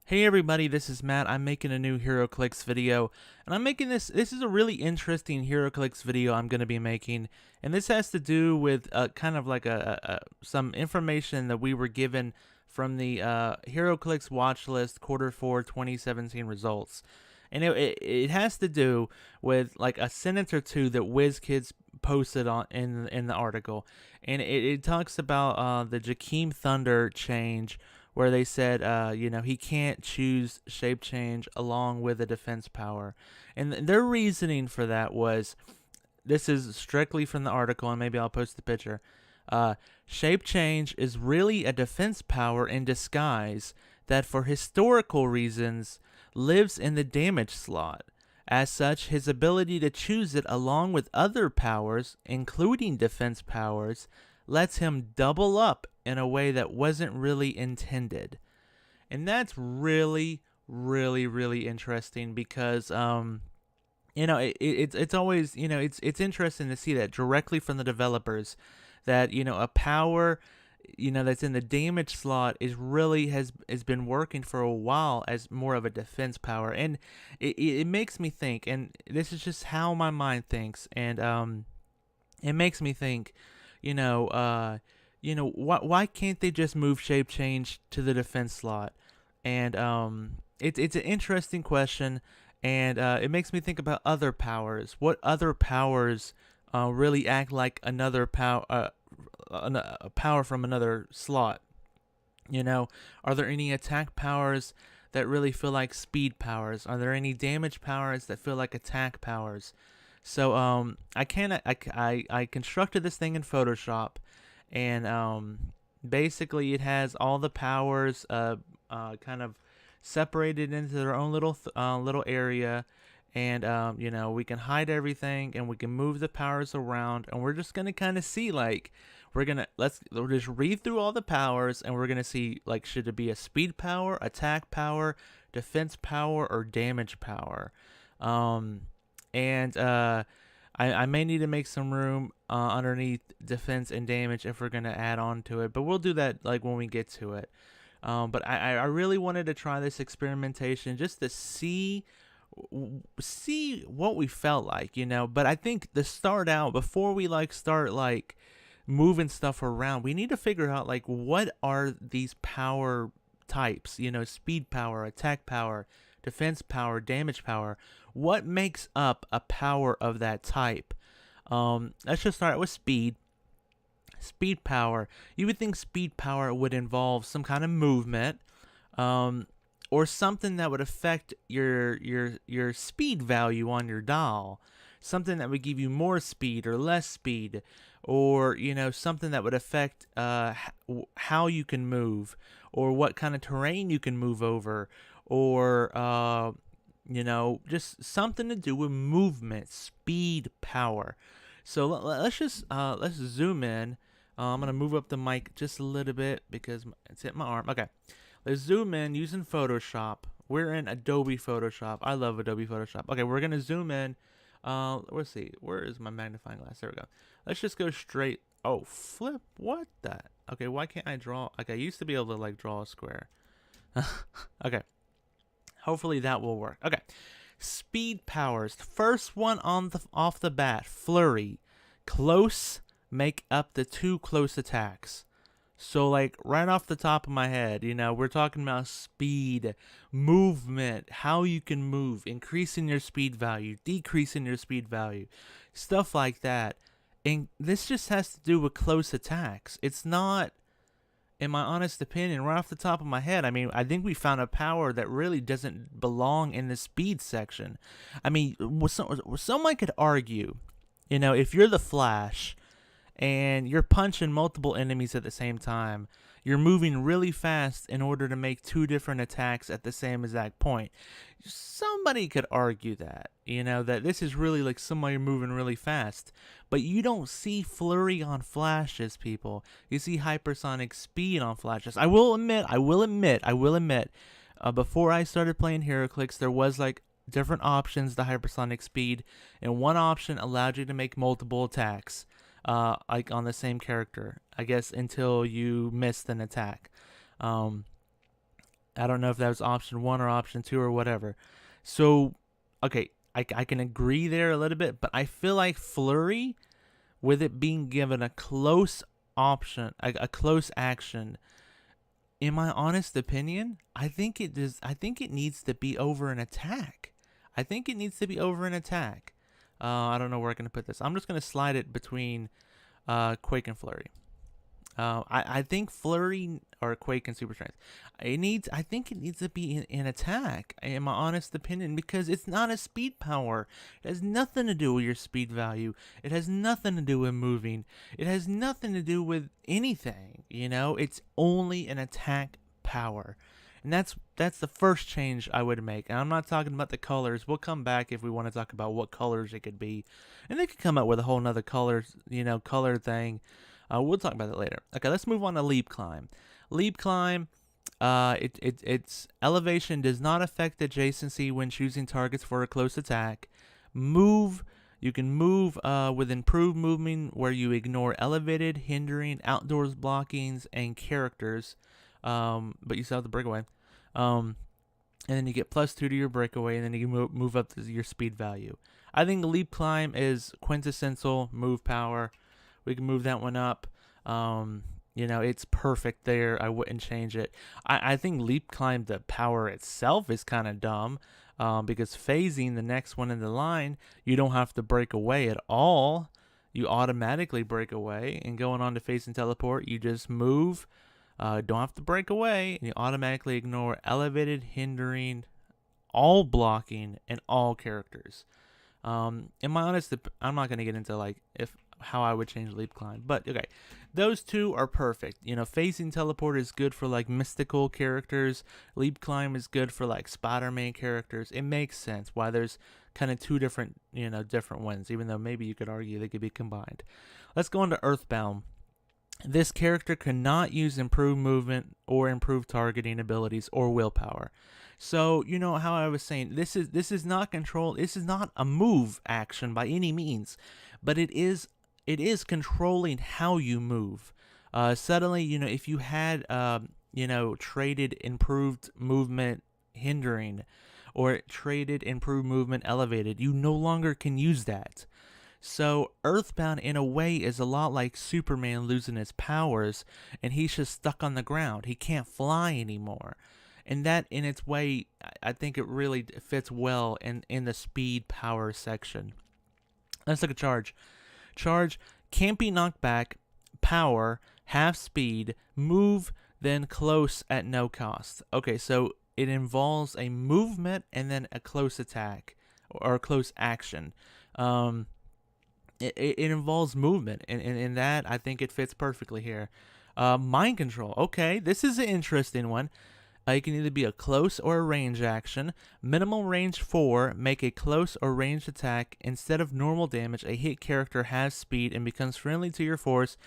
Hey everybody, this is Matt. I'm making a new Heroclix video, and I'm making this is a really interesting Heroclix video I'm going to be making, and this has to do with kind of like some information that we were given from the Heroclix Watchlist Q4 2017 results. And it has to do with like a sentence or two that Wizkids posted on in the article, and it talks about the Jakeem Thunder change, where they said, he can't choose shape change along with a defense power. And their reasoning for that was, this is strictly from the article, and maybe I'll post the picture. Shape change is really a defense power in disguise that, for historical reasons, lives in the damage slot. As such, his ability to choose it along with other powers, including defense powers, lets him double up in a way that wasn't really intended. And that's really, really, really interesting because, it's always, it's interesting to see that directly from the developers, that, a power, that's in the damage slot is really has been working for a while as more of a defense power. And it makes me think, and this is just how my mind thinks, and it makes me think, why can't they just move shape change to the defense slot? And it's an interesting question, and it makes me think about other powers. What other powers really act like another power, a power from another slot? Are there any attack powers that really feel like speed powers? Are there any damage powers that feel like attack powers? So I constructed this thing in Photoshop, and basically it has all the powers kind of separated into their own little area, and we can hide everything, and we can move the powers around, and we're just gonna kind of see, like, we'll just read through all the powers, and we're gonna see, like, should it be a speed power, attack power, defense power, or damage power? And I may need to make some room underneath defense and damage if we're gonna add on to it, but we'll do that like when we get to it. But I really wanted to try this experimentation just to see what we felt like, But I think to start out, before we start moving stuff around, we need to figure out like what are these power types, speed power, attack power, defense power, damage power. What makes up a power of that type? Let's just start with speed. Speed power. You would think speed power would involve some kind of movement, or something that would affect your speed value on your dial. Something that would give you more speed or less speed, or something that would affect how you can move, or what kind of terrain you can move over, or just something to do with movement, speed, power. So let's zoom in. I'm gonna move up the mic just a little bit because it's hit my arm. Okay, let's zoom in using Photoshop. We're in Adobe Photoshop. I love Adobe Photoshop. Okay, we're gonna zoom in. Let's see. Where is my magnifying glass? There we go. Let's just go straight. Oh, flip. What the? Okay, why can't I draw? Okay, I used to be able to draw a square. Okay. Hopefully that will work. Okay. Speed powers. First one off the bat, Flurry. Close, make up the 2 close attacks. So right off the top of my head, we're talking about speed, movement, how you can move, increasing your speed value, decreasing your speed value, stuff like that. And this just has to do with close attacks. It's not, in my honest opinion, right off the top of my head, I think we found a power that really doesn't belong in the speed section. Someone could argue, if you're the Flash and you're punching multiple enemies at the same time, you're moving really fast in order to make 2 different attacks at the same exact point. Somebody could argue that, that this is really like somebody moving really fast. But you don't see Flurry on Flashes, people. You see Hypersonic Speed on Flashes. I will admit, before I started playing Heroclix, there was different options to Hypersonic Speed, and one option allowed you to make multiple attacks. On the same character, I guess, until you missed an attack. I don't know if that was option 1 or option 2 or whatever. So, okay, I can agree there a little bit, but I feel like Flurry, with it being given a close option, a close action, in my honest opinion, I think it needs to be over an attack. I think it needs to be over an attack. I don't know where I'm going to put this. I'm just going to slide it between Quake and Flurry. I think Flurry or Quake and Super Strength. I think it needs to be in attack, in my honest opinion, because it's not a speed power. It has nothing to do with your speed value. It has nothing to do with moving. It has nothing to do with anything. You know, it's only an attack power. And that's the first change I would make. And I'm not talking about the colors. We'll come back if we want to talk about what colors it could be. And they could come up with a whole nother color thing. We'll talk about that later. Okay, let's move on to Leap Climb. Leap Climb, its elevation does not affect adjacency when choosing targets for a close attack. Move, you can move with improved movement where you ignore elevated, hindering, outdoors blockings, and characters. But you still have the breakaway. And then you get +2 to your breakaway, and then you can move up to your speed value. I think Leap Climb is quintessential move power. We can move that one up. It's perfect there. I wouldn't change it. I think Leap Climb, the power itself, is kind of dumb because phasing the next one in the line, you don't have to break away at all. You automatically break away. And going on to phase and teleport, you just move. Don't have to break away. And you automatically ignore elevated, hindering, all blocking, and all characters. In my honest, I'm not going to get into how I would change Leap Climb, but okay, those two are perfect. Phasing teleport is good for mystical characters. Leap Climb is good for Spider-Man characters. It makes sense why there's kind of two different ones, even though maybe you could argue they could be combined. Let's go on to Earthbound. This character cannot use improved movement or improved targeting abilities or willpower. So, how I was saying, this is not control. This is not a move action by any means, but it is controlling how you move. Suddenly, if you had, traded improved movement hindering or traded improved movement elevated, you no longer can use that. So Earthbound, in a way, is a lot like Superman losing his powers, and he's just stuck on the ground. He can't fly anymore. And that, in its way, I think it really fits well in the speed power section. Let's look at Charge. Charge can't be knocked back, power, half speed, move, then close at no cost. Okay, so it involves a movement and then a close attack or a close action. It involves movement, and in that, I think it fits perfectly here. Mind control. Okay, this is an interesting one. It can either be a close or a range action. Minimal range 4, make a close or ranged attack. Instead of normal damage, a hit character has speed and becomes friendly to your force,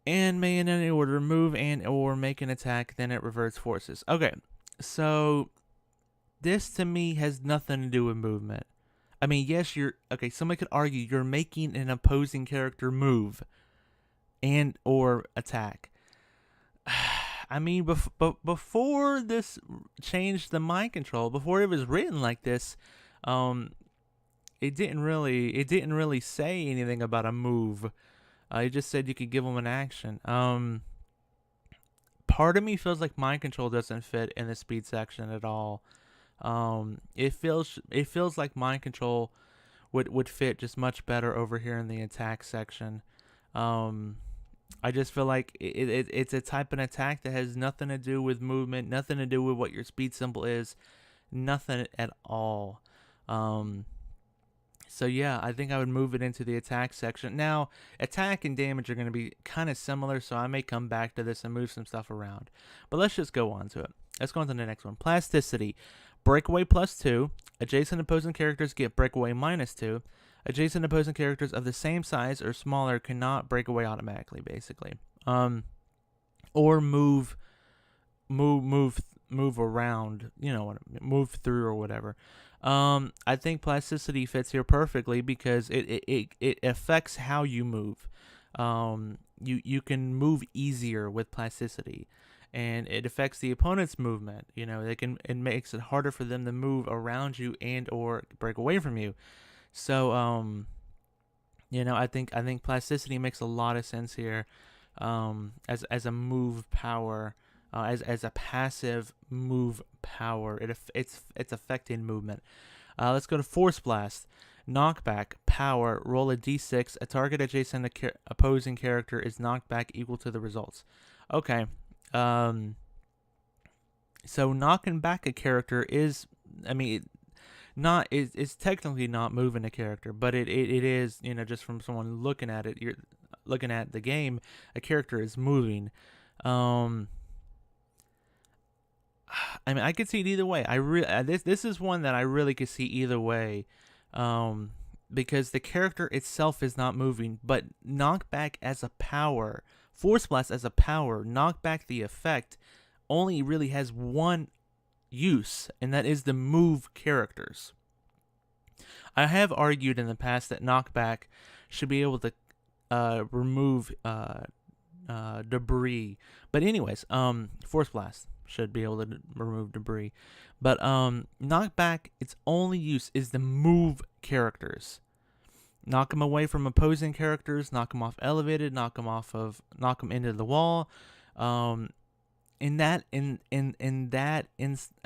and may in any order move and or make an attack, then it reverts forces. Okay, so this to me has nothing to do with movement. I mean, yes, somebody could argue you're making an opposing character move and or attack. I mean, before this changed the mind control, before it was written like this, it didn't really say anything about a move. It just said you could give them an action. Part of me feels like mind control doesn't fit in the speed section at all. It feels like mind control would fit just much better over here in the attack section. I just feel like it's a type of attack that has nothing to do with movement, nothing to do with what your speed symbol is, nothing at all. So yeah, I think I would move it into the attack section. Now, attack and damage are going to be kind of similar, so I may come back to this and move some stuff around. But let's just go on to it. Let's go on to the next one. Plasticity. Breakaway +2. Adjacent opposing characters get breakaway -2. Adjacent opposing characters of the same size or smaller cannot break away automatically, basically. Or move around, move through or whatever. I think plasticity fits here perfectly because it affects how you move. You can move easier with plasticity. and it affects the opponent's movement. You know, it makes it harder for them to move around you and or break away from you. So you know, I think plasticity makes a lot of sense here, as a move power, as a passive move power. It's affecting movement. Let's go to Force Blast. Knockback power. Roll a d6. A target adjacent to opposing character is knocked back equal to the results. Okay. So knocking back a character is, I mean, it's technically not moving a character, but it is, you know, just from someone looking at it, you're looking at the game, a character is moving. I mean, I could see it either way. This is one that I really could see either way, because the character itself is not moving, but knockback as a power, Force Blast as a power, knockback the effect only really has one use, and that is to move characters. I have argued in the past that knockback should be able to remove debris, but anyways, Force Blast should be able to remove debris, but knockback, its only use is to move characters, knock them away from opposing characters, knock them off elevated, knock them into the wall. I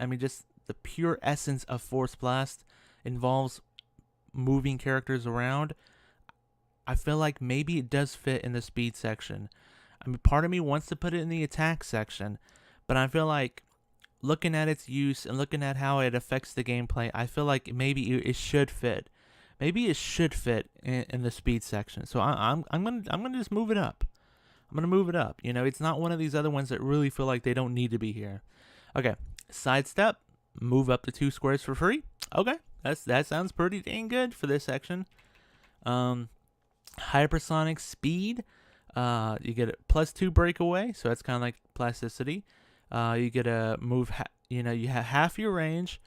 mean, just the pure essence of Force Blast involves moving characters around. I feel like maybe it does fit in the speed section. I mean, part of me wants to put it in the attack section, but I feel like looking at its use and looking at how it affects the gameplay, I feel like maybe it should fit. Maybe it should fit in the speed section. So I'm gonna just move it up. I'm going to move it up. You know, it's not one of these other ones that really feel like they don't need to be here. Okay, Sidestep, move up to 2 squares for free. Okay, that sounds pretty dang good for this section. Hypersonic Speed, you get a +2 breakaway, so that's kind of like Plasticity. You get a move, you know, you have half your range.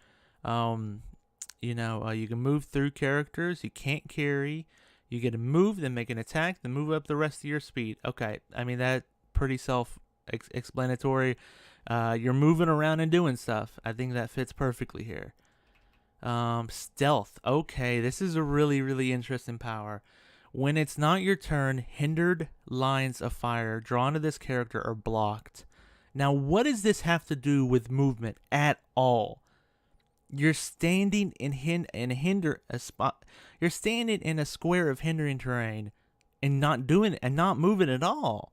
You know, you can move through characters. You can't carry. You get a move, then make an attack, then move up the rest of your speed. Okay, I mean, that's pretty self-explanatory. You're moving around and doing stuff. I think that fits perfectly here. Stealth. Okay, this is a really, really interesting power. When it's not your turn, hindered lines of fire drawn to this character are blocked. Now, what does this have to do with movement at all? You're standing You're standing in a square of hindering terrain, and not moving at all.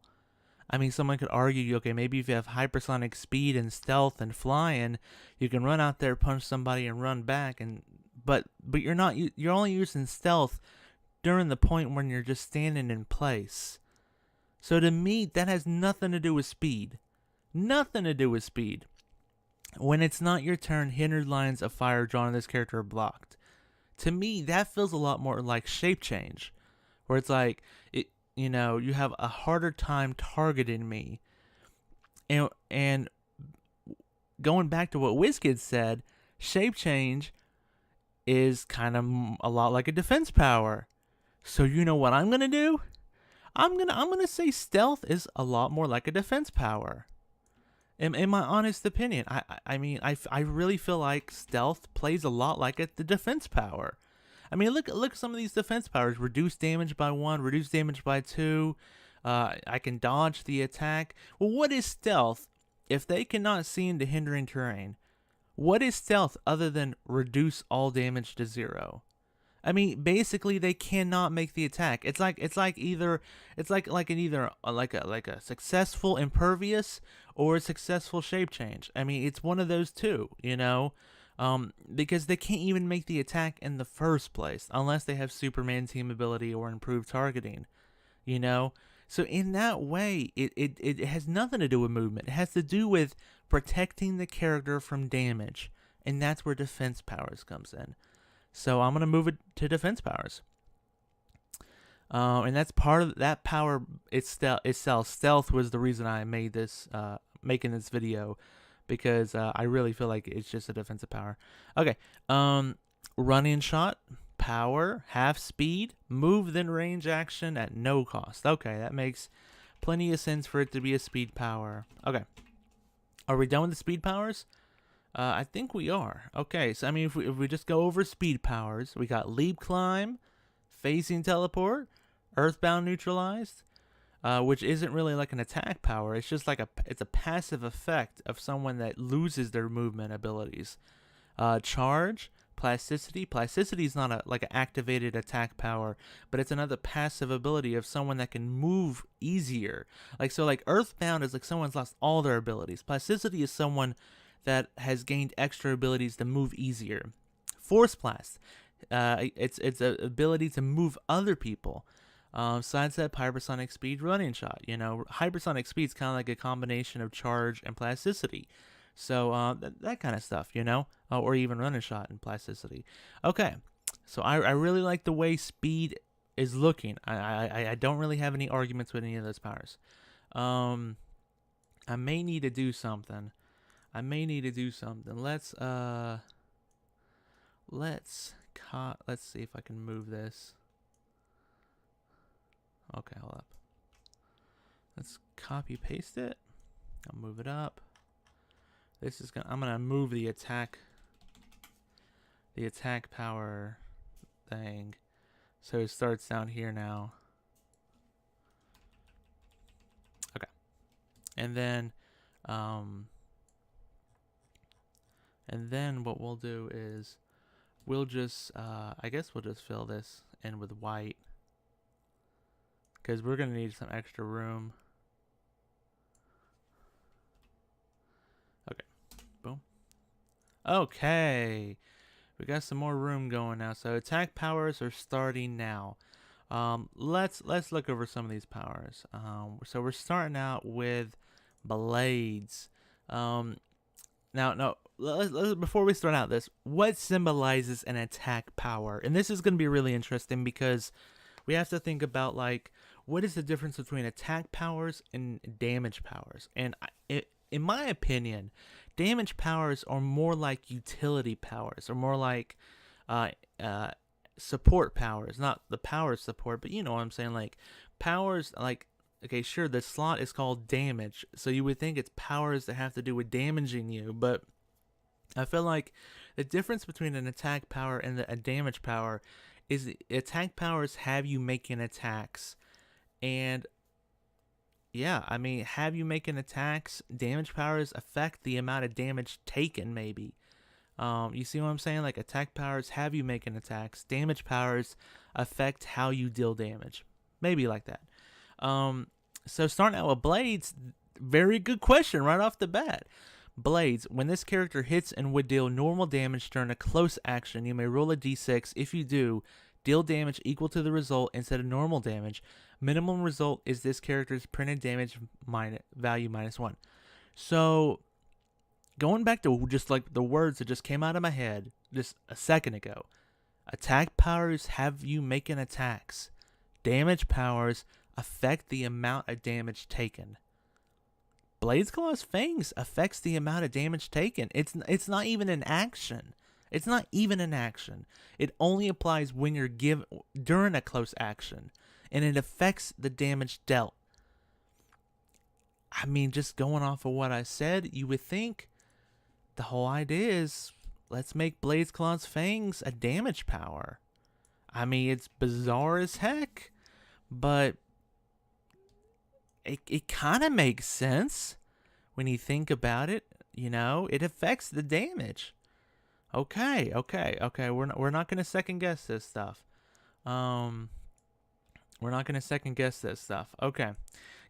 I mean, someone could argue, okay, maybe if you have hypersonic speed and stealth and flying, you can run out there, punch somebody, and run back. But you're not. You're only using stealth during the point when you're just standing in place. So to me, that has nothing to do with speed. Nothing to do with speed. When it's not your turn, hindered lines of fire drawn on this character are blocked. To me, that feels a lot more like shape change, where it's like, you know, you have a harder time targeting me. And going back to what Wizkids said, shape change is kind of a lot like a defense power. So you know what I'm gonna do? I'm gonna say stealth is a lot more like a defense power. In my honest opinion, I mean, I really feel like stealth plays a lot like the defense power. I mean, look at some of these defense powers. Reduce damage by 1, reduce damage by 2. I can dodge the attack. Well, what is stealth if they cannot see into hindering terrain? What is stealth other than reduce all damage to 0? I mean, basically, they cannot make the attack. It's like either a successful impervious or a successful shape change. I mean, it's one of those two, you know, because they can't even make the attack in the first place unless they have Superman team ability or improved targeting, you know. So in that way, it has nothing to do with movement. It has to do with protecting the character from damage, and that's where defense powers comes in. So I'm going to move it to defense powers. And that's part of that power itself. Stealth was the reason I made this, making this video, because I really feel like it's just a defensive power. Okay. Running shot, power, half speed, move then range action at no cost. Okay, that makes plenty of sense for it to be a speed power. Okay. Are we done with the speed powers? I think we are. Okay, so I mean, if we just go over speed powers, we got leap climb, phasing teleport, earthbound neutralized, which isn't really like an attack power. It's just like it's a passive effect of someone that loses their movement abilities. Charge, plasticity. Plasticity is not like an activated attack power, but it's another passive ability of someone that can move easier. Like earthbound is like someone's lost all their abilities. Plasticity is someone that has gained extra abilities to move easier. Force blast. It's an ability to move other people. Sidestep, hypersonic speed, running shot. Hypersonic speed is kind of like a combination of charge and plasticity. So that kind of stuff, or even running shot and plasticity. Okay, so I really like the way speed is looking. I don't really have any arguments with any of those powers. I may need to do something. Let's see if I can move this. Okay, hold up. Let's copy paste it. I'll move it up. I'm gonna move the attack power thing, so it starts down here now. Okay, and then what we'll do is we'll just I guess we'll just fill this in with white, because we're gonna need some extra room. Okay, boom. Okay, we got some more room going now. So attack powers are starting now. Let's look over some of these powers. So we're starting out with blades. Now, before we start out this, what symbolizes an attack power? And this is going to be really interesting, because we have to think about, like, what is the difference between attack powers and damage powers? And in my opinion, damage powers are more like utility powers, or more like support powers. Not the power support, but you know what I'm saying. Like, powers, like, okay, sure, the slot is called damage, so you would think it's powers that have to do with damaging you, but I feel like the difference between an attack power and a damage power is the attack powers have you making attacks. And yeah, I mean, have you making attacks. Damage powers affect the amount of damage taken, maybe. You see what I'm saying? Like, attack powers have you making attacks. Damage powers affect how you deal damage. Maybe like that. So starting out with blades, very good question right off the bat. Blades, when this character hits and would deal normal damage during a close action, you may roll a d6. If you do, deal damage equal to the result instead of normal damage. Minimum result is this character's printed damage value -1. So, going back to just like the words that just came out of my head just a second ago. Attack powers have you making attacks. Damage powers affect the amount of damage taken. Blades, Claws, Fangs affects the amount of damage taken. It's not even an action. It's not even an action. It only applies when you're during a close action, and it affects the damage dealt. I mean, just going off of what I said, you would think the whole idea is, let's make Blades, Claws, Fangs a damage power. I mean, it's bizarre as heck, but it kind of makes sense when you think about it. It affects the damage. Okay. We're not gonna second guess this stuff. Okay,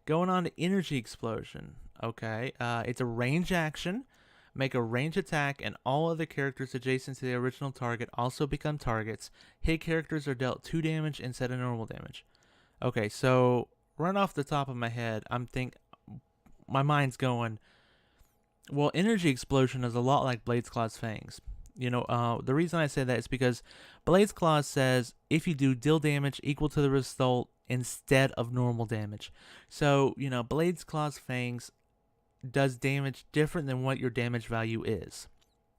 going on to Energy Explosion. Okay, it's a range action. Make a range attack, and all other characters adjacent to the original target also become targets. Hit characters are dealt 2 damage instead of normal damage. Okay, so right off the top of my head, my mind's going, well, Energy Explosion is a lot like Blades, Claws, Fangs. The reason I say that is because Blades, Claws says if you do, deal damage equal to the result instead of normal damage. So, Blades, Claws, Fangs does damage different than what your damage value is.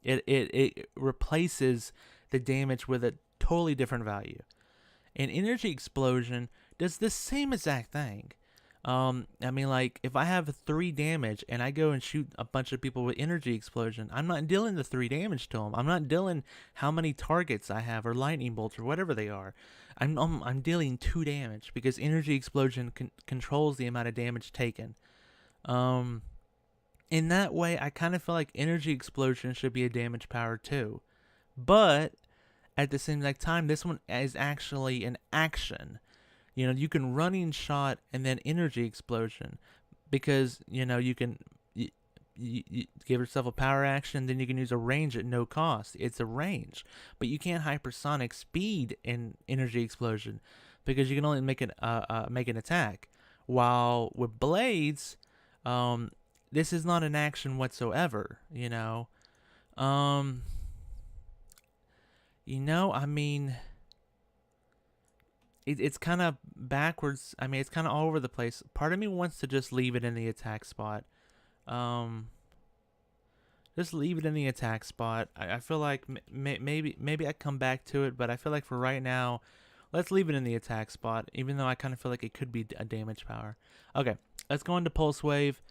It replaces the damage with a totally different value. And Energy Explosion does the same exact thing. I mean, like, if I have 3 damage and I go and shoot a bunch of people with energy explosion, I'm not dealing the 3 damage to them. I'm not dealing how many targets I have or lightning bolts or whatever they are. I'm dealing 2 damage because energy explosion controls the amount of damage taken. In that way, I kind of feel like energy explosion should be a damage power too. But at the same time, this one is actually an action. You know, you can running shot and then energy explosion, because you know you can you give yourself a power action, then you can use a range at no cost. It's a range, but you can't hypersonic speed in energy explosion because you can only make an attack. While with blades, this is not an action whatsoever. I mean, it's kind of backwards. I mean, it's kind of all over the place. Part of me wants to just leave it in the attack spot. Just leave it in the attack spot. I feel like maybe I come back to it, but I feel like for right now, let's leave it in the attack spot, even though I kind of feel like it could be a damage power. Okay, let's go into Pulse Wave.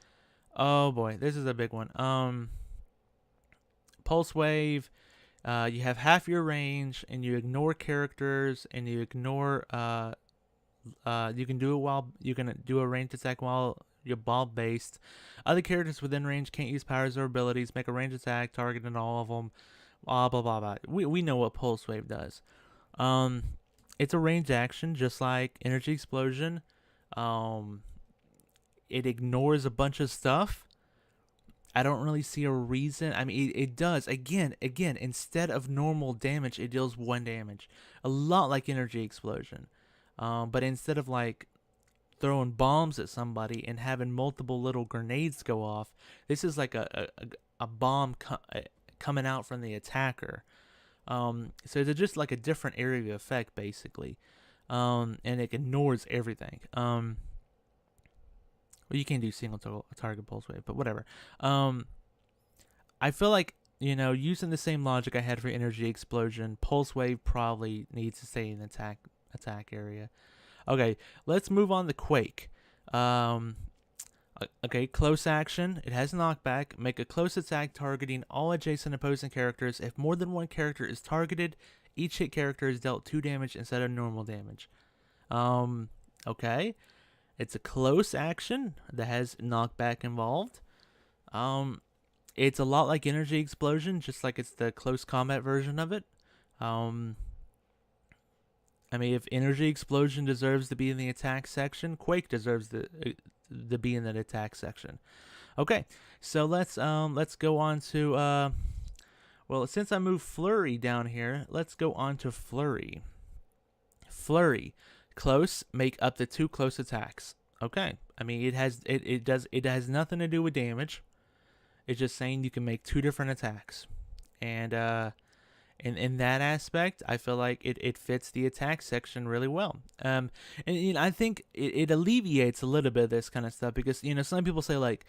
Oh boy, this is a big one. Pulse Wave. You have half your range, and you ignore characters, and you ignore. You can do a ranged attack while you're ball based. Other characters within range can't use powers or abilities. Make a ranged attack targeting all of them. Blah blah blah blah. We know what Pulse Wave does. It's a ranged action, just like Energy Explosion. It ignores a bunch of stuff. I don't really see a reason. I mean, it does. Again, instead of normal damage, it deals 1 damage. A lot like Energy Explosion. But instead of, like, throwing bombs at somebody and having multiple little grenades go off, this is like a bomb coming out from the attacker. So it's just like a different area of effect, basically. And it ignores everything. Well, you can't do single target Pulse Wave, but whatever. I feel like, using the same logic I had for Energy Explosion, Pulse Wave probably needs to stay in the attack area. Okay, let's move on to Quake. Okay, close action. It has knockback. Make a close attack targeting all adjacent opposing characters. If more than one character is targeted, each hit character is dealt 2 damage instead of normal damage. Okay. It's a close action that has knockback involved. It's a lot like Energy Explosion, just like it's the close combat version of it. I mean, if Energy Explosion deserves to be in the attack section, Quake deserves to be in that attack section. Okay, so let's go on to well, since I moved Flurry down here, let's go on to Flurry. Flurry. Close, make up to 2 close attacks. Okay, I mean it has nothing to do with damage. It's just saying you can make 2 different attacks, and in that aspect, I feel like it fits the attack section really well. And I think it alleviates a little bit of this kind of stuff, because some people say, like,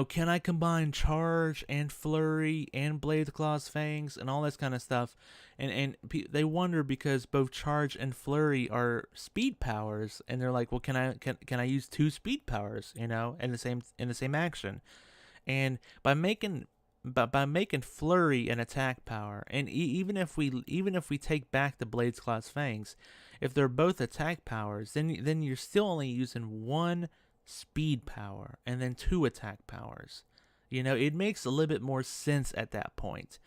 can I combine Charge and Flurry and Blade Claws Fangs and all this kind of stuff, and they wonder because both Charge and Flurry are speed powers, and they're like, well, can I use 2 speed powers in the same action? And by making Flurry an attack power, and even if we take back the Blades Claws Fangs, if they're both attack powers, then you're still only using 1 speed power and then 2 attack powers. It makes a little bit more sense at that point.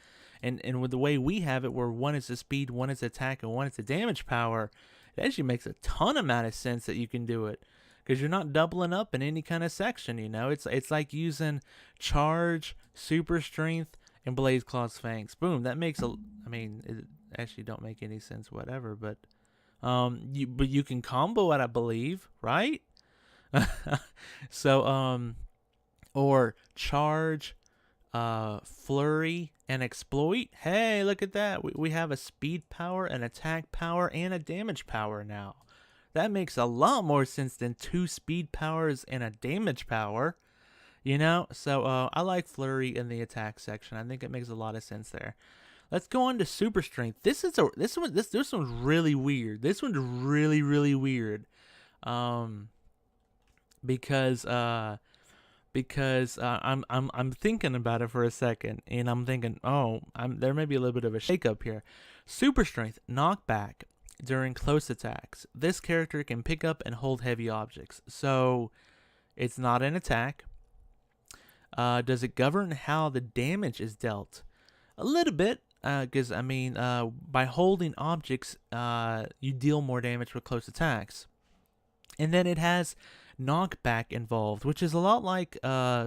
And with the way we have it, where 1 is a speed, 1 is attack, and 1 is a damage power, it actually makes a ton amount of sense that you can do it. Because you're not doubling up in any kind of section, It's like using Charge, Super Strength, and Blade Claws Fangs. Boom, that makes it actually don't make any sense, whatever, but you can combo it, I believe, right? So, or Charge, Flurry, and Exploit. Hey, look at that. We have a speed power, an attack power, and a damage power now. That makes a lot more sense than 2 speed powers and a damage power, So I like Flurry in the attack section. I think it makes a lot of sense there. Let's go on to Super Strength. This one's really weird. This one's really, really weird. because I'm thinking about it for a second, and I'm thinking, oh, there may be a little bit of a shakeup here. Super strength, knockback during close attacks. This character can pick up and hold heavy objects, so it's not an attack. Does it govern how the damage is dealt? A little bit, because by holding objects, you deal more damage with close attacks. And then it has knockback involved, which is a lot like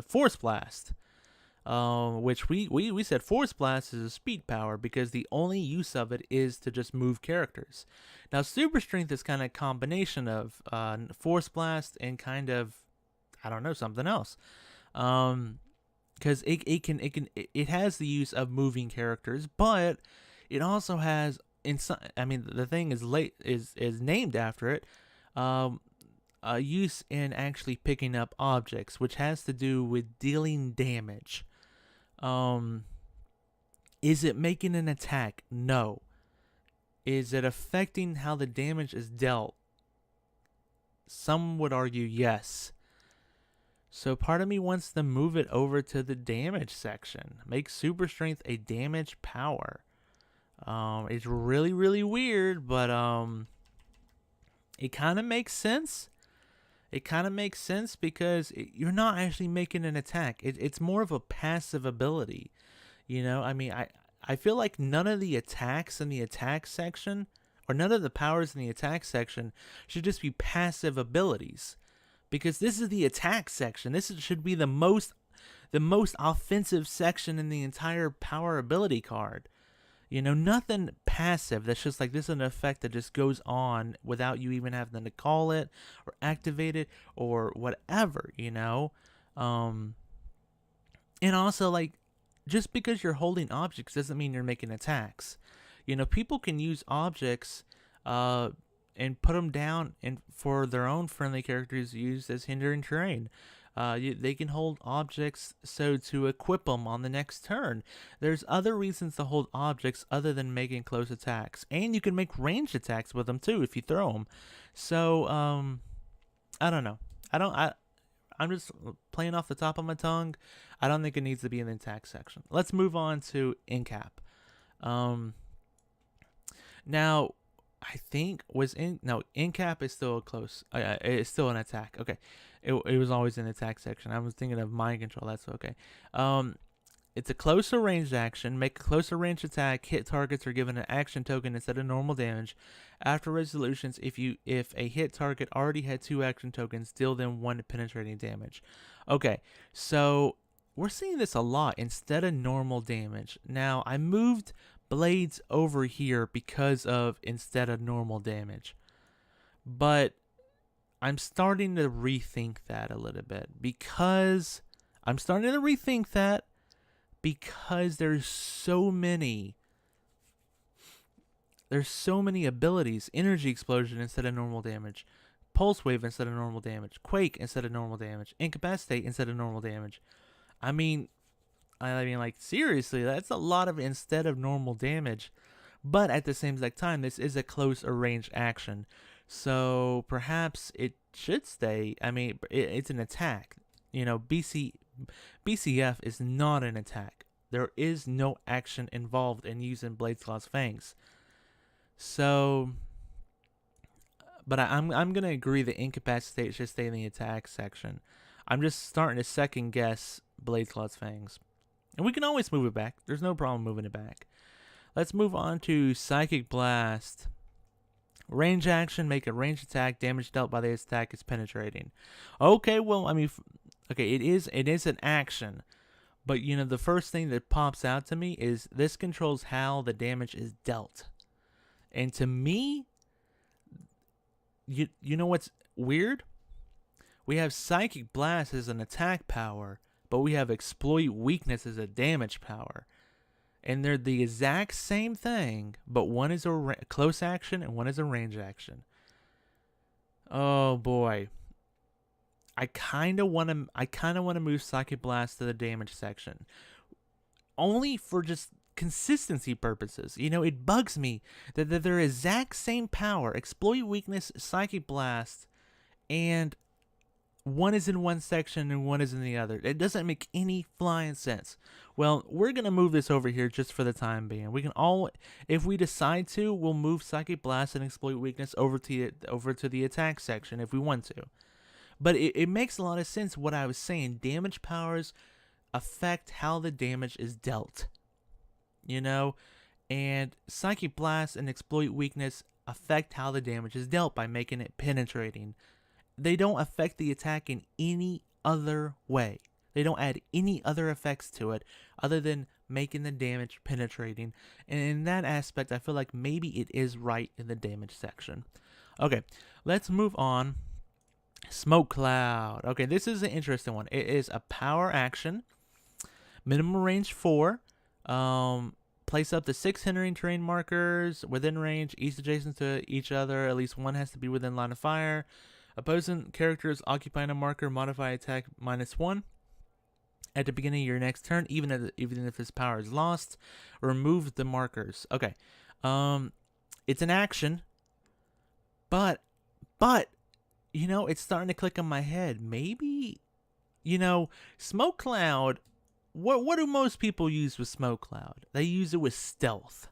Force Blast, which we said Force Blast is a speed power because the only use of it is to just move characters. Now, Super Strength is kind of a combination of Force Blast and kind of, I don't know, something else. Because it has the use of moving characters, but it also has the thing is named after it. A use in actually picking up objects, which has to do with dealing damage. Is it making an attack? No. Is it affecting how the damage is dealt? Some would argue yes. So part of me wants to move it over to the damage section. Make Super Strength a damage power. It's really, really weird, but it kind of makes sense. It kind of makes sense because you're not actually making an attack. It's more of a passive ability. I feel like none of the attacks in the attack section, or none of the powers in the attack section, should just be passive abilities. Because this is the attack section. This should be the most offensive section in the entire power ability card. Nothing passive that's just like this is an effect that just goes on without you even having to call it or activate it or whatever, And also, like, just because you're holding objects doesn't mean you're making attacks. People can use objects and put them down and for their own friendly characters used as hindering terrain. They can hold objects so to equip them on the next turn. There's other reasons to hold objects other than making close attacks. And you can make ranged attacks with them too if you throw them. So, I don't know. I'm just playing off the top of my tongue. I don't think it needs to be in the attack section. Let's move on to Incap. Now, I think Incap is still a close. It's still an attack. Okay, it was always in the attack section. I was thinking of mind control. That's okay. It's a closer ranged action. Make a closer range attack. Hit targets are given an action token instead of normal damage. After resolutions, if a hit target already had 2 action tokens, deal them 1 penetrating damage. Okay, so we're seeing this a lot instead of normal damage. Now, I moved blades over here because of instead of normal damage, but I'm starting to rethink that a little bit because there's so many abilities. Energy explosion instead of normal damage, pulse wave instead of normal damage, quake instead of normal damage, incapacitate instead of normal damage. I mean, like, seriously, that's a lot of instead of normal damage. But at the same exact time, this is a close range action. So perhaps it should stay. I mean, it's an attack. BCF is not an attack. There is no action involved in using Blades, Claws, Fangs. So, but I'm going to agree that Incapacitate should stay in the attack section. I'm just starting to second guess Blades, Claws, Fangs. And we can always move it back. There's no problem moving it back. Let's move on to Psychic Blast. Range action, make a ranged attack. Damage dealt by the attack is penetrating. Okay, well, it is an action. But, the first thing that pops out to me is this controls how the damage is dealt. And to me, you know what's weird? We have Psychic Blast as an attack power, but we have Exploit Weakness as a damage power. And they're the exact same thing, but one is a close action and one is a range action. Oh boy. I kind of want to move Psychic Blast to the damage section. Only for just consistency purposes. It bugs me that they're exact same power, Exploit Weakness, Psychic Blast, and one is in one section and one is in the other. It doesn't make any flying sense. Well, we're going to move this over here just for the time being. We can all, if we decide to, we'll move Psychic Blast and Exploit Weakness over to the attack section if we want to. But it makes a lot of sense what I was saying. Damage powers affect how the damage is dealt. You know? And Psychic Blast and Exploit Weakness affect how the damage is dealt by making it penetrating. They don't affect the attack in any other way. They don't add any other effects to it other than making the damage penetrating. And in that aspect, I feel like maybe it is right in the damage section. Okay, let's move on. Smoke Cloud. Okay, this is an interesting one. It is a power action. Minimum range 4. Place up to 6 hindering terrain markers within range, each adjacent to each other. At least one has to be within line of fire. Opposing characters occupying a marker modify attack -1 at the beginning of your next turn, even if his power is lost. Remove the markers. Okay, it's an action, but you know, it's starting to click on my head. Maybe, you know, Smoke Cloud. What do most people use with Smoke Cloud? They use it with stealth.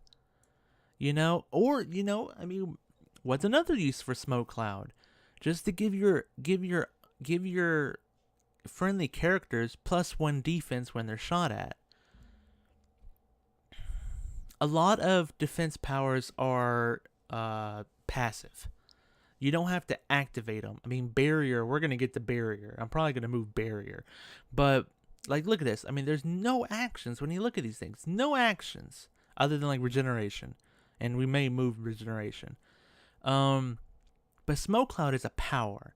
You know, or you know, I mean, what's another use for Smoke Cloud? Just to give your friendly characters +1 defense when they're shot at. A lot of defense powers are passive. You don't have to activate them. I mean, barrier, we're going to get the barrier. I'm probably going to move barrier. But, like, look at this. I mean, there's no actions when you look at these things. No actions other than, like, regeneration. And we may move regeneration. But Smoke Cloud is a power,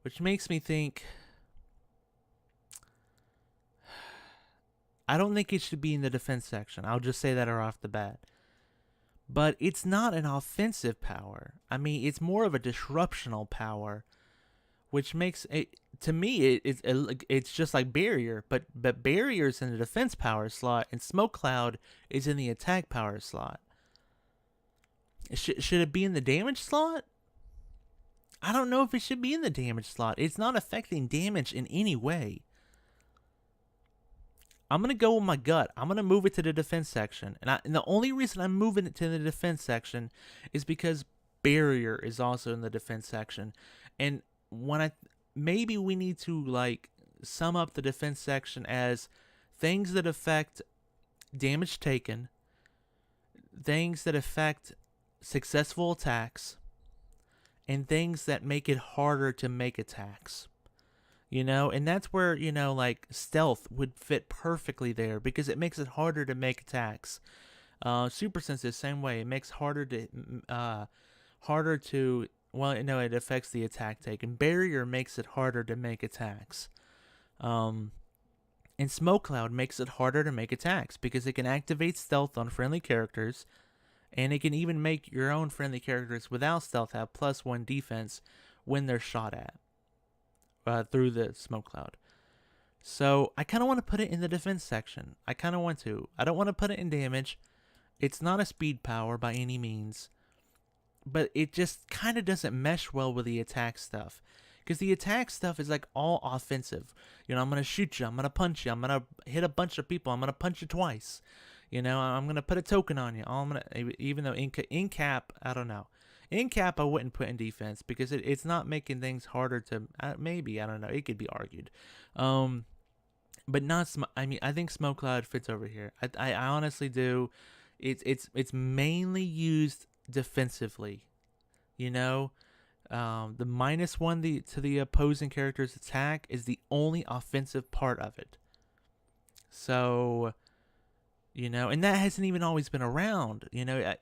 which makes me think, I don't think it should be in the defense section. I'll just say that right off the bat. But it's not an offensive power. I mean, it's more of a disruptional power, which makes it, to me, it's just like barrier, but barrier's in the defense power slot, and Smoke Cloud is in the attack power slot. Should it be in the damage slot? I don't know if it should be in the damage slot. It's not affecting damage in any way. I'm going to go with my gut. I'm going to move it to the defense section. And the only reason I'm moving it to the defense section is because barrier is also in the defense section. And maybe we need to, like, sum up the defense section as things that affect damage taken, things that affect successful attacks, and things that make it harder to make attacks. You know, and that's where, you know, like, stealth would fit perfectly there because it makes it harder to make attacks. Super Sense is the same way. It makes harder to, well, no, it affects the attack taken. Barrier makes it harder to make attacks. And Smoke Cloud makes it harder to make attacks because it can activate stealth on friendly characters, and it can even make your own friendly characters without stealth have +1 defense when they're shot at through the Smoke Cloud. So I kind of want to put it in the defense section. I kind of want to. I don't want to put it in damage. It's not a speed power by any means, but it just kind of doesn't mesh well with the attack stuff. Because the attack stuff is like all offensive. You know, I'm going to shoot you. I'm going to punch you. I'm going to hit a bunch of people. I'm going to punch you twice. You know, I'm going to put a token on you. Even though in cap, I don't know. In cap, I wouldn't put in defense because it's not making things harder to, maybe, I don't know. It could be argued. But not, I mean, I think Smoke Cloud fits over here. I honestly do. It's mainly used defensively. You know, the -1 to the opposing character's attack is the only offensive part of it. So, you know, and that hasn't even always been around. You know,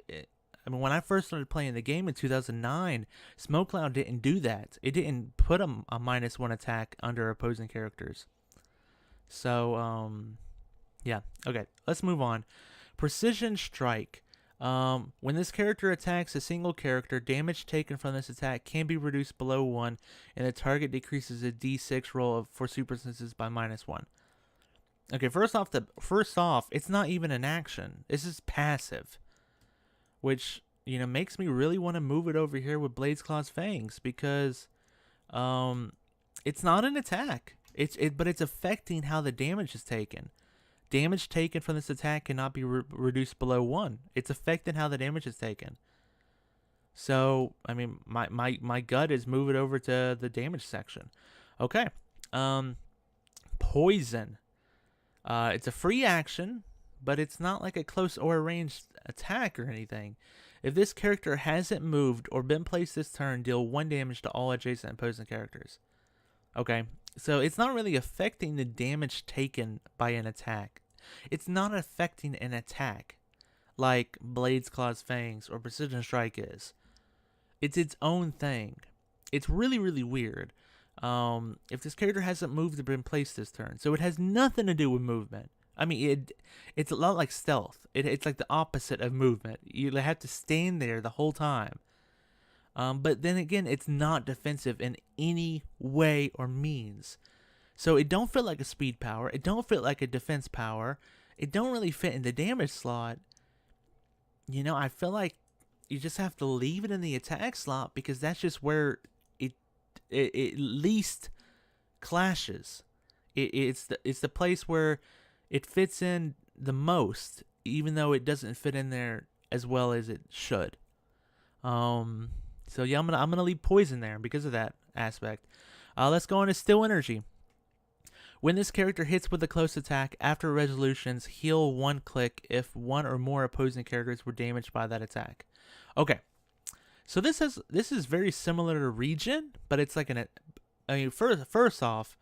I mean, when I first started playing the game in 2009, Smoke Cloud didn't do that. It didn't put a -1 attack under opposing characters. So, yeah. Okay, let's move on. Precision Strike. When this character attacks a single character, damage taken from this attack can be reduced below 1, and the target decreases a d6 roll for super senses by -1. Okay, first off, it's not even an action. This is passive, which, you know, makes me really want to move it over here with Blades Claw's Fangs because, It's not an attack. But it's affecting how the damage is taken. Damage taken from this attack cannot be reduced below 1. It's affecting how the damage is taken. So, I mean, my gut is move it over to the damage section. Okay. Poison. It's a free action, but it's not like a close or ranged attack or anything. If this character hasn't moved or been placed this turn, deal 1 damage to all adjacent opposing characters. Okay, so it's not really affecting the damage taken by an attack. It's not affecting an attack like Blades, Claws, Fangs, or Precision Strike is. It's its own thing. It's really, really weird. If this character hasn't moved or been placed this turn, so it has nothing to do with movement. I mean, it's a lot like stealth. It's like the opposite of movement. You have to stand there the whole time. But then again, it's not defensive in any way or means. So it don't feel like a speed power. It don't feel like a defense power. It don't really fit in the damage slot. You know, I feel like you just have to leave it in the attack slot because that's just where it least clashes. It's the place where it fits in the most, even though it doesn't fit in there as well as it should. So yeah, I'm gonna leave poison there because of that aspect. Let's go on to Still Energy. When this character hits with a close attack, after resolutions, heal 1 click if 1 or more opposing characters were damaged by that attack. Okay, so this is very similar to Regen, but it's like first off,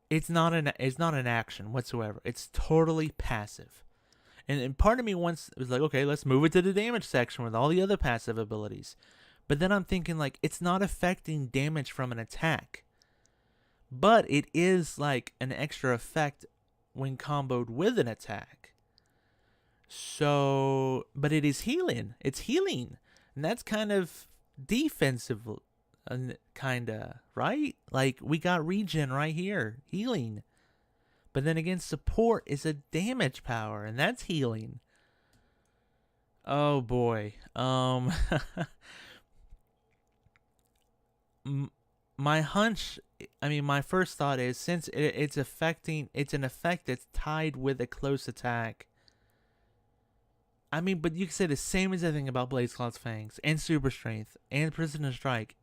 it's not an action whatsoever. It's totally passive. And part of me once was like, okay, let's move it to the damage section with all the other passive abilities. But then I'm thinking, like, it's not affecting damage from an attack. But it is like an extra effect when comboed with an attack. So, but it is healing. It's healing. And that's kind of defensive, kinda, right? Like, we got Regen right here. Healing. But then again, support is a damage power, and that's healing. Oh boy. My hunch, I mean, my first thought is, since it's an effect that's tied with a close attack. I mean, but you can say the same as anything about Blades, Claws, Fangs, and Super Strength, and Precision Strike.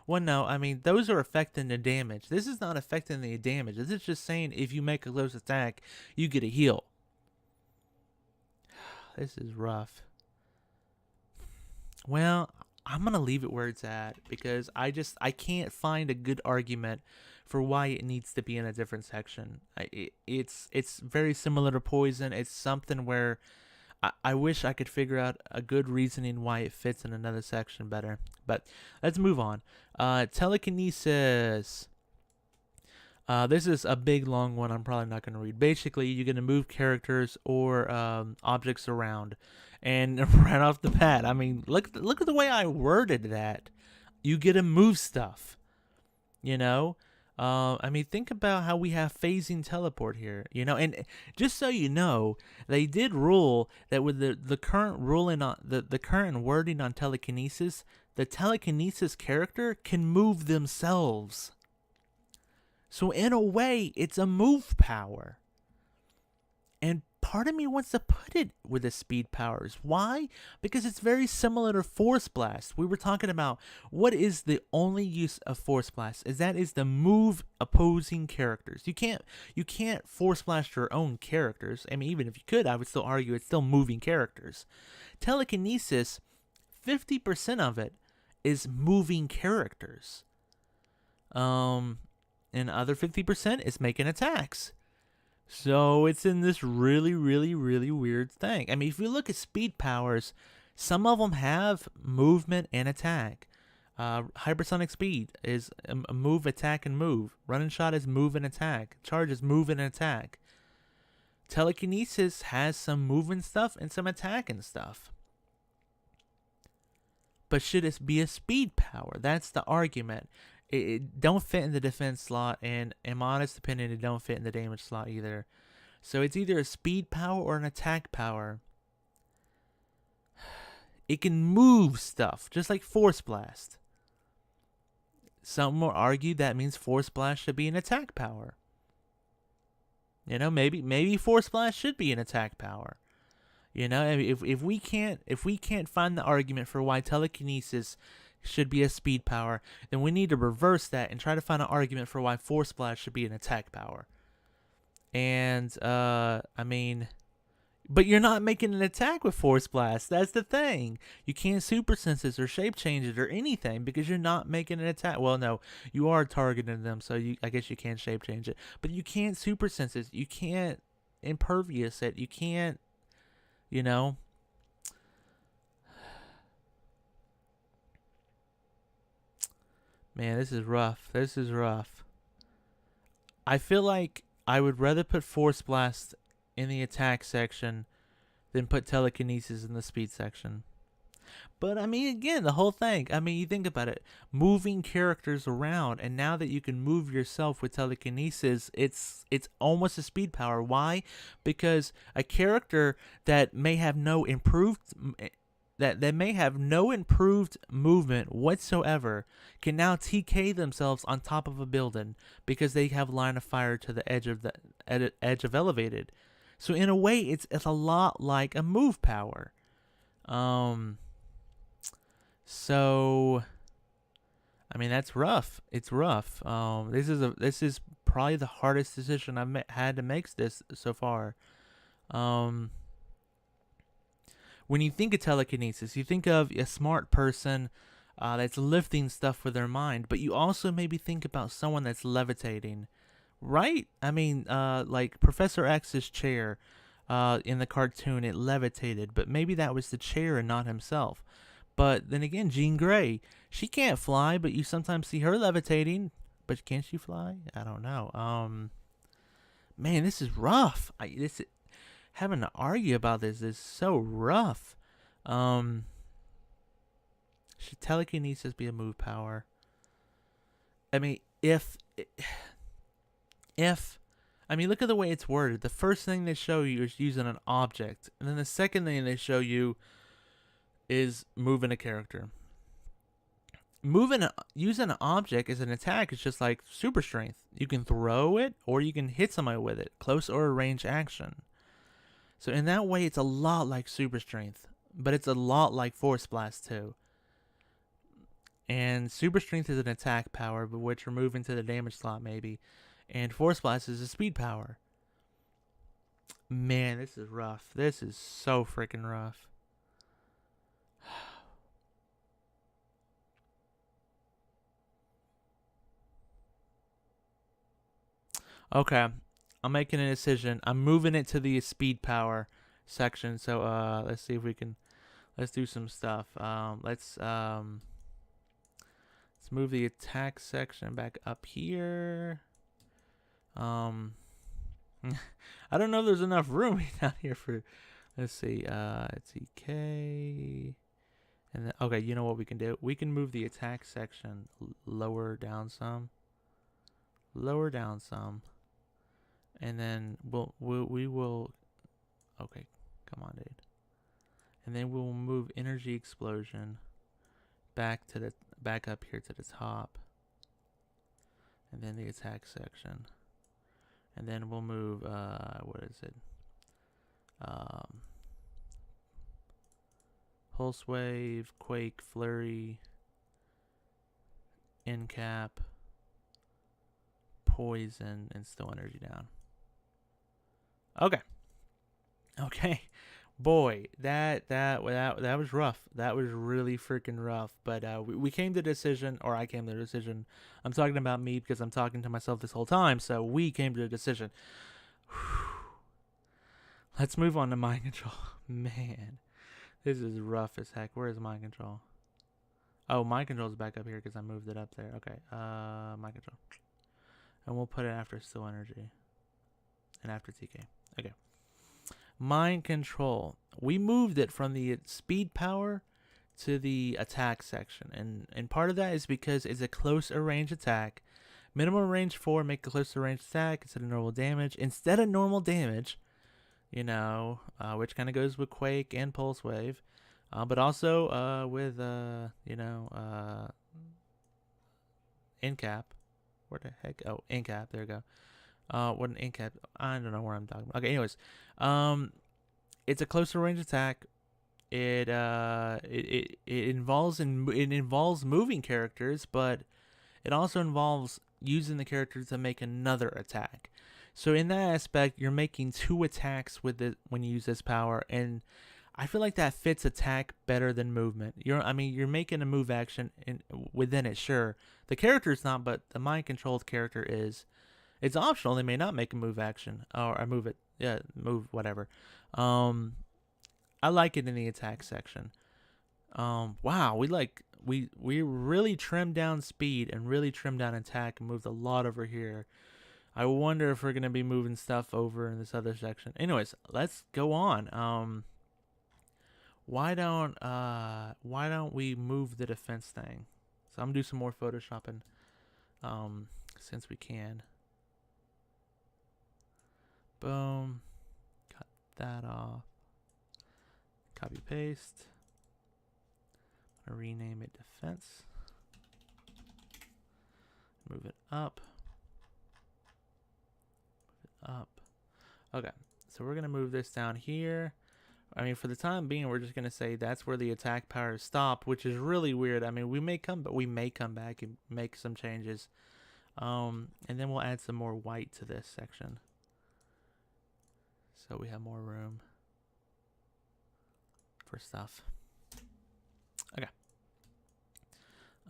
Well, no, I mean, those are affecting the damage. This is not affecting the damage. This is just saying if you make a close attack, you get a heal. This is rough. Well, I'm going to leave it where it's at because I can't find a good argument for why it needs to be in a different section. It's very similar to Poison. It's something where I wish I could figure out a good reasoning why it fits in another section better. But let's move on. Telekinesis. This is a big, long one I'm probably not going to read. Basically, you're going to move characters or objects around. And right off the bat, I mean, look at the way I worded that. You get to move stuff. You know? I mean, think about how we have phasing teleport here, you know, and just so you know, they did rule that with the current ruling on the current wording on telekinesis, the telekinesis character can move themselves. So in a way, it's a move power. And part of me wants to put it with the speed powers. Why? Because it's very similar to Force Blast. We were talking about what is the only use of Force Blast is to move opposing characters. You can't Force Blast your own characters. I mean, even if you could, I would still argue it's still moving characters. Telekinesis, 50% of it is moving characters. And other 50% is making attacks. So it's in this really, really, really weird thing. I mean, if you look at speed powers, some of them have movement and attack. Hypersonic Speed is a move, attack, and move. Run and Shot is move and attack. Charge is move and attack. Telekinesis has some moving stuff and some attacking stuff. But should it be a speed power? That's the argument. It don't fit in the defense slot, and in my honest opinion, it don't fit in the damage slot either. So it's either a speed power or an attack power. It can move stuff, just like Force Blast. some will argue that means Force Blast should be an attack power. You know, maybe Force Blast should be an attack power. You know, if we can't find the argument for why Telekinesis should be a speed power, then we need to reverse that and try to find an argument for why Force Blast should be an attack power. And I mean, but you're not making an attack with Force Blast. That's the thing. You can't super sense it or shape change it or anything because you're not making an attack. Well, no, you are targeting them, so I guess you can shape change it. But you can't super sense it. You can't impervious it. You can't, you know. Man, this is rough. This is rough. I feel like I would rather put Force Blast in the attack section than put Telekinesis in the speed section. But I mean, again, the whole thing, I mean, you think about it, moving characters around, and now that you can move yourself with Telekinesis, it's almost a speed power. Why? Because a character that may have no improved that may have no improved movement whatsoever can now TK themselves on top of a building because they have line of fire to the edge of elevated. So in a way, it's a lot like a move power. So I mean, that's rough. It's rough. This is probably the hardest decision I've had to make this so far. When you think of Telekinesis, you think of a smart person that's lifting stuff with their mind, but you also maybe think about someone that's levitating, right? I mean, like Professor X's chair in the cartoon, it levitated, but maybe that was the chair and not himself. But then again, Jean Grey, she can't fly, but you sometimes see her levitating. But can she fly? I don't know. Man, this is rough. Having to argue about this is so rough. Should Telekinesis be a move power? I mean, if I mean, look at the way it's worded. The first thing they show you is using an object, and then the second thing they show you is moving a character. Using an object as an attack is just like super strength. You can throw it, or you can hit somebody with it, close or range action. So in that way, it's a lot like super strength, but it's a lot like Force Blast too. And super strength is an attack power, but which we're moving to the damage slot maybe. And Force Blast is a speed power. Man, this is rough. This is so freaking rough. Okay, I'm making a decision. I'm moving it to the speed power section. So let's see if we can. Let's do some stuff. Let's move the attack section back up here. I don't know if there's enough room down here for. Let's see. It's EK. And then, okay, you know what we can do? We can move the attack section lower down some. Lower down some. And then we will. Okay, come on, dude. And then we'll move energy explosion back up here to the top. And then the attack section. And then we'll move what is it? Pulse wave, Quake, Flurry, Incap, Poison, and still energy down. Okay, boy, that was rough. That was really freaking rough. But we came to a decision, or I came to a decision. I'm talking about me because I'm talking to myself this whole time. So we came to a decision. Let's move on to mind control. Man, this is rough as heck. Where is mind control? Oh, mind control is back up here because I moved it up there. Okay, mind control, and we'll put it after still energy, and after TK. Okay. Mind control. We moved it from the speed power to the attack section. And part of that is because it's a closer range attack. Minimum range 4, make a closer range attack instead of normal damage. Instead of normal damage, you know, which kind of goes with Quake and Pulse Wave. But also with, you know, end cap. Where the heck? Oh, end cap. There we go. What an end cap. I don't know where I'm talking about. Okay, anyways. It's a closer range attack. It involves moving characters, but it also involves using the character to make another attack. So in that aspect, you're making 2 attacks with it when you use this power, and I feel like that fits attack better than movement. You're making a move action within it, sure. The character's not, but the mind-controlled character is. It's optional. They may not make a move action or move it. Yeah, move whatever. I like it in the attack section. Wow, we really trimmed down speed and really trimmed down attack and moved a lot over here. I wonder if we're gonna be moving stuff over in this other section. Anyways, let's go on. Why don't we move the defense thing? So I'm gonna do some more photoshopping, since we can. Boom. Cut that off. Copy paste. I'm gonna rename it defense. Move it up. Up. Okay, so we're gonna move this down here. I mean, for the time being, we're just gonna say that's where the attack powers stop, which is really weird. I mean, we may come back and make some changes, and then we'll add some more white to this section, so we have more room for stuff. Okay.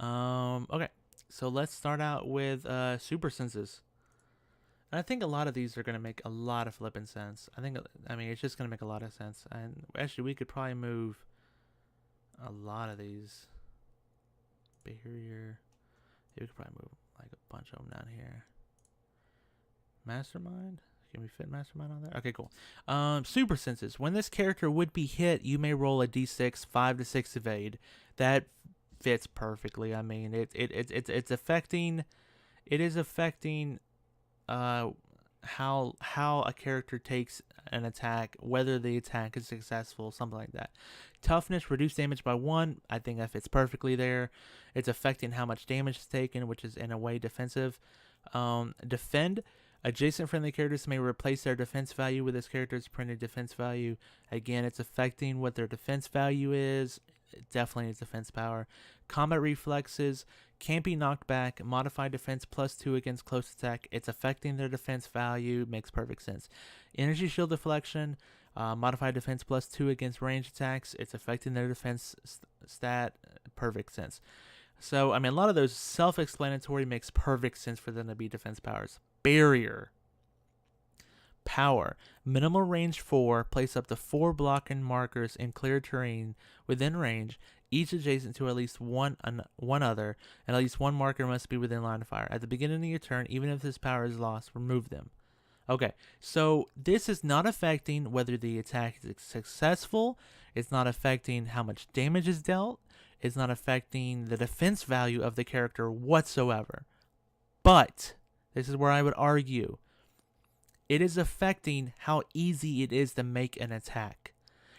Okay. So let's start out with super senses. And I think a lot of these are going to make a lot of flipping sense. I mean, it's just going to make a lot of sense. And actually, we could probably move a lot of these. Barrier. Yeah, we could probably move like a bunch of them down here. Mastermind? Can we fit Mastermind on there? Okay, cool. Super senses. When this character would be hit, you may roll a d6, 5 to 6 evade. That fits perfectly. I mean, it's affecting. It is affecting. How a character takes an attack, whether the attack is successful, something like that. Toughness, reduce damage by 1. I think that fits perfectly there. It's affecting how much damage is taken, which is in a way defensive. Defend, adjacent friendly characters may replace their defense value with this character's printed defense value. Again, it's affecting what their defense value is. Definitely its defense power. Combat reflexes can't be knocked back. Modified defense +2 against close attack. It's affecting their defense value. Makes perfect sense. Energy shield deflection. Modified defense +2 against range attacks. It's affecting their defense stat. Perfect sense. So, I mean, a lot of those self-explanatory, makes perfect sense for them to be defense powers. Barrier. Power. Minimal range 4. Place up to 4 blocking markers in clear terrain within range, each adjacent to at least one other, and at least 1 marker must be within line of fire. At the beginning of your turn, even if this power is lost, remove them. Okay, so this is not affecting whether the attack is successful. It's not affecting how much damage is dealt. It's not affecting the defense value of the character whatsoever. But this is where I would argue. It is affecting how easy it is to make an attack.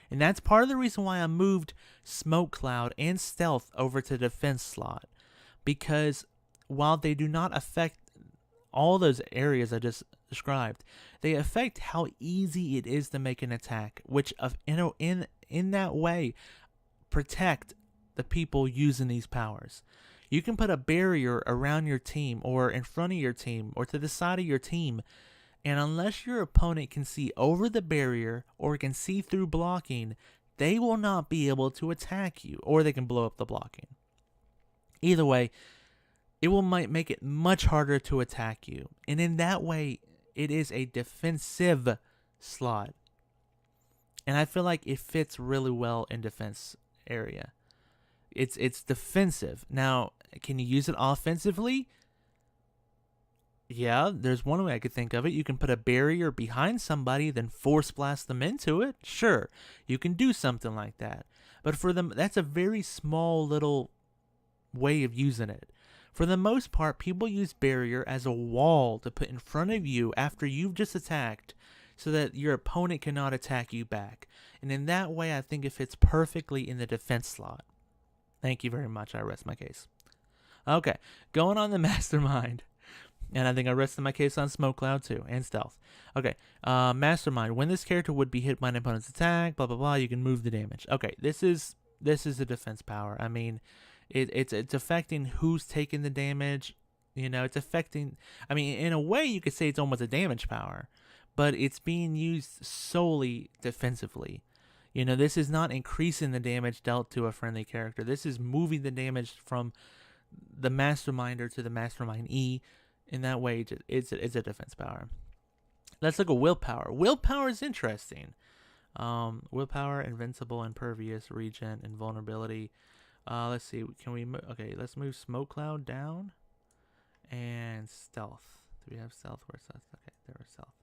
And that's part of the reason why I moved Smoke Cloud and Stealth over to the defense slot. Because while they do not affect all those areas I just described, they affect how easy it is to make an attack, which in that way protect the people using these powers. You can put a barrier around your team or in front of your team or to the side of your team, and unless your opponent can see over the barrier or can see through blocking, they will not be able to attack you, or they can blow up the blocking. Either way, it will make it much harder to attack you. And in that way, it is a defensive slot. And I feel like it fits really well in defense area. It's defensive. Now, can you use it offensively? Yeah, there's one way I could think of it. You can put a barrier behind somebody, then force blast them into it. Sure, you can do something like that. But for them, that's a very small little way of using it. For the most part, people use barrier as a wall to put in front of you after you've just attacked, so that your opponent cannot attack you back. And in that way, I think it fits perfectly in the defense slot. Thank you very much. I rest my case. Okay, going on the Mastermind. And I think I rested my case on Smoke Cloud too, and Stealth. Okay, Mastermind. When this character would be hit by an opponent's attack, blah blah blah, you can move the damage. Okay, this is a defense power. I mean, it's affecting who's taking the damage. You know, it's affecting. I mean, in a way, you could say it's almost a damage power, but it's being used solely defensively. You know, this is not increasing the damage dealt to a friendly character. This is moving the damage from the Masterminder to the Mastermind E. In that way, it's a defense power. Let's look at Willpower. Willpower is interesting. Willpower, Invincible, Impervious, Regen, Invulnerability. Let's see. Can we? Okay, let's move Smoke Cloud down. And Stealth. Do we have Stealth? Where's Stealth? Okay, there was Stealth.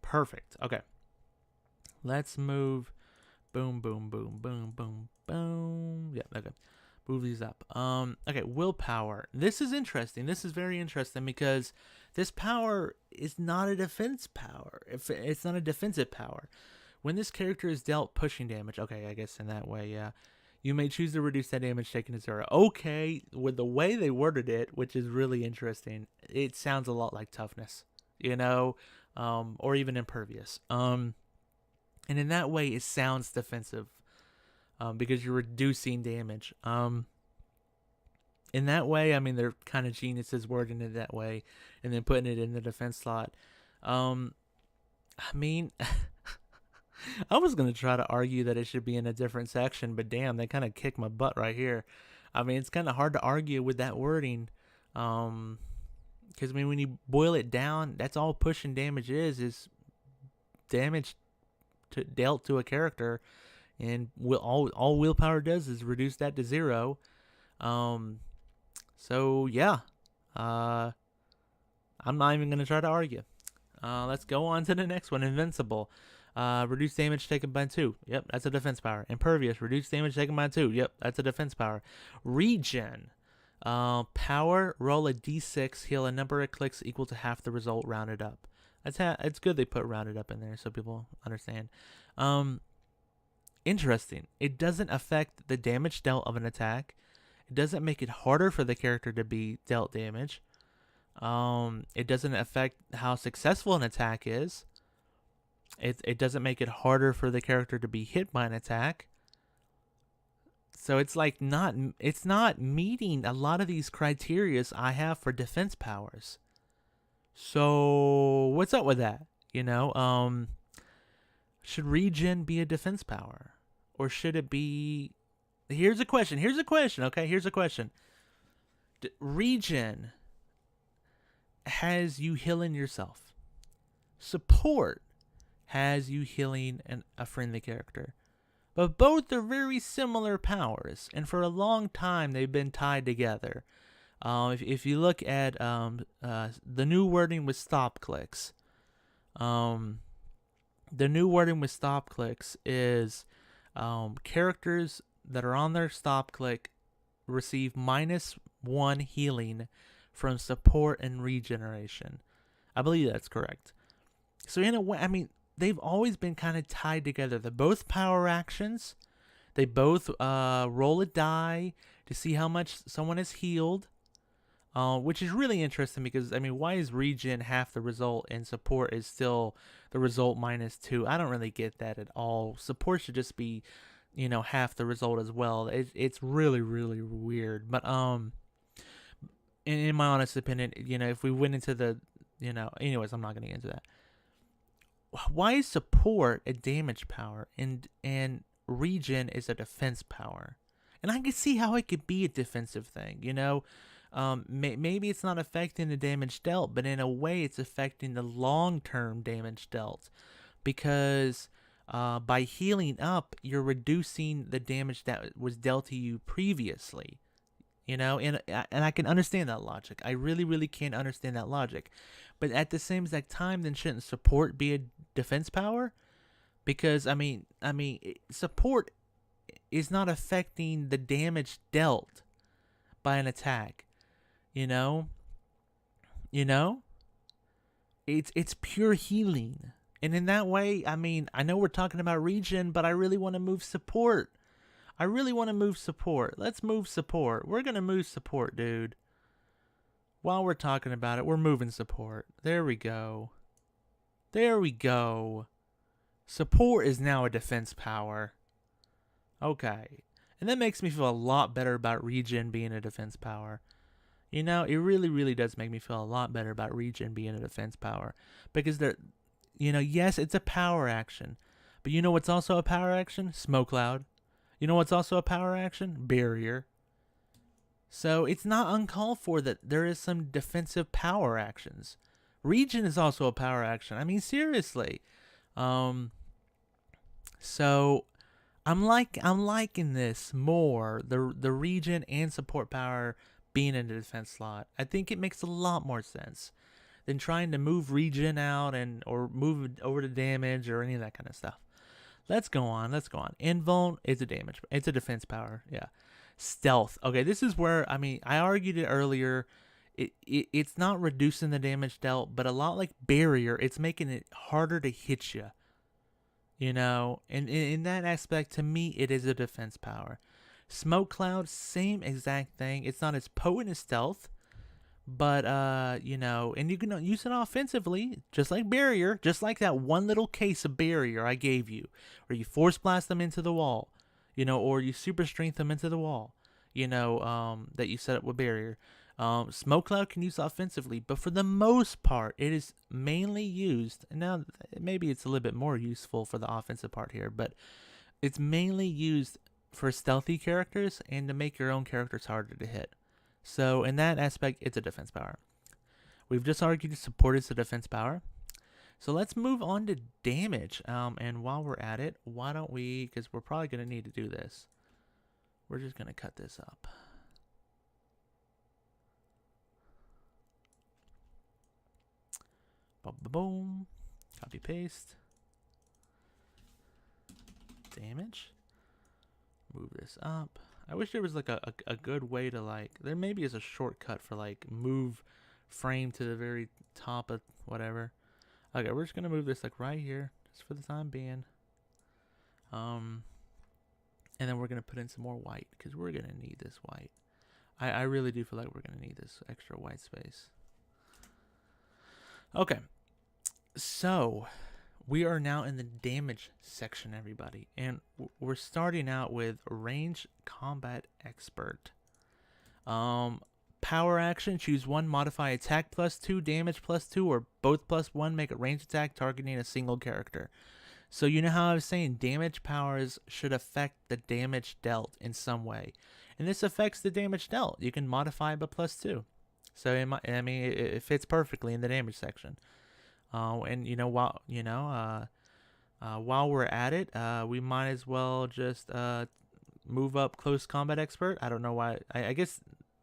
Perfect. Okay. Let's move. Boom, boom, boom, boom, boom, boom. Yeah, okay. Move these up. Okay, Willpower. This is interesting. This is very interesting because this power is not a defense power. It's not a defensive power. When this character is dealt pushing damage, okay, I guess in that way, yeah. You may choose to reduce that damage taken to 0. Okay, with the way they worded it, which is really interesting, it sounds a lot like Toughness, you know, or even Impervious. And in that way, it sounds defensive. Because you're reducing damage. In that way, I mean, they're kind of geniuses wording it that way and then putting it in the defense slot. I mean, I was going to try to argue that it should be in a different section, but damn, they kind of kicked my butt right here. I mean, it's kind of hard to argue with that wording. Because, I mean, when you boil it down, that's all pushing damage is damage dealt to a character. And all Willpower does is reduce that to 0. So, yeah. I'm not even going to try to argue. Let's go on to the next one. Invincible. Reduce damage taken by 2. Yep, that's a defense power. Impervious. Reduce damage taken by 2. Yep, that's a defense power. Regen. Power. Roll a d6. Heal a number of clicks equal to half the result rounded up. It's good they put rounded up in there so people understand. Interesting. It doesn't affect the damage dealt of an attack. It doesn't make it harder for the character to be dealt damage. It doesn't affect how successful an attack is. It doesn't make it harder for the character to be hit by an attack. So it's like it's not meeting a lot of these criteria I have for defense powers. So what's up with that? You know, should Regen be a defense power? Or should it be... Here's a question, okay? Here's a question. Regen has you healing yourself. Support has you healing a friendly character. But both are very similar powers. And for a long time, they've been tied together. If you look at the new wording with stop clicks, is characters that are on their stop click receive -1 healing from support and regeneration. I believe that's correct. So in a way, I mean, they've always been kind of tied together. They're both power actions. They both roll a die to see how much someone is healed. Which is really interesting because, I mean, why is regen half the result and support is still the result -2? I don't really get that at all. Support should just be, you know, half the result as well. It's really, really weird. But, in my honest opinion, you know, if we went into the, you know, anyways, I'm not going to get into that. Why is support a damage power and regen is a defense power? And I can see how it could be a defensive thing, you know. Maybe it's not affecting the damage dealt, but in a way it's affecting the long-term damage dealt, because by healing up, you're reducing the damage that was dealt to you previously, you know, and I can understand that logic. I really, really can understand that logic, but at the same exact time, then shouldn't support be a defense power? Because I mean, support is not affecting the damage dealt by an attack. You know, it's pure healing. And in that way, I mean, I know we're talking about regen, but I really want to move support. I really want to move support. Let's move support. We're going to move support, dude. While we're talking about it, we're moving support. There we go. There we go. Support is now a defense power. Okay. And that makes me feel a lot better about regen being a defense power. You know, it really, really does make me feel a lot better about regen being a defense power. Because they're, you know, yes, it's a power action. But you know what's also a power action? Smoke cloud. You know what's also a power action? Barrier. So it's not uncalled for that there is some defensive power actions. Regen is also a power action. I mean, seriously. So I'm liking this more. The regen and support power being in the defense slot. I think it makes a lot more sense than trying to move regen out or move it over to damage or any of that kind of stuff. Let's go on. Invuln is a damage. It's a defense power. Yeah. Stealth. Okay, this is where, I mean, I argued it earlier. It's not reducing the damage dealt, but a lot like barrier, it's making it harder to hit you. You know, and in that aspect, to me, it is a defense power. Smoke cloud, same exact thing. It's not as potent as stealth, but you know, and you can use it offensively, just like barrier, just like that one little case of barrier I gave you, where you force blast them into the wall, you know, or you super strength them into the wall, you know, that you set up with barrier. Smoke cloud can use offensively, but for the most part, it is mainly used. And now maybe it's a little bit more useful for the offensive part here, but it's mainly used for stealthy characters and to make your own characters harder to hit. So in that aspect, it's a defense power. We've just argued support is a defense power. So let's move on to damage. And while we're at it, why don't we, because we're probably going to need to do this. We're just going to cut this up. Boom. Copy paste. Damage. Move this up. I wish there was like a good way to like, there maybe is a shortcut for like move frame to the very top of whatever. Okay, we're just gonna move this like right here, just for the time being. And then we're gonna put in some more white because we're gonna need this white. I really do feel like we're gonna need this extra white space. Okay, so we are now in the damage section, everybody, and we're starting out with Range Combat Expert. Power action, choose one, modify attack +2, damage +2, or both +1, make a range attack targeting a single character. So you know how I was saying damage powers should affect the damage dealt in some way, and this affects the damage dealt. You can modify it by +2. So it fits perfectly in the damage section. And you know, while we're at it, we might as well just move up Close Combat Expert. I don't know why. I guess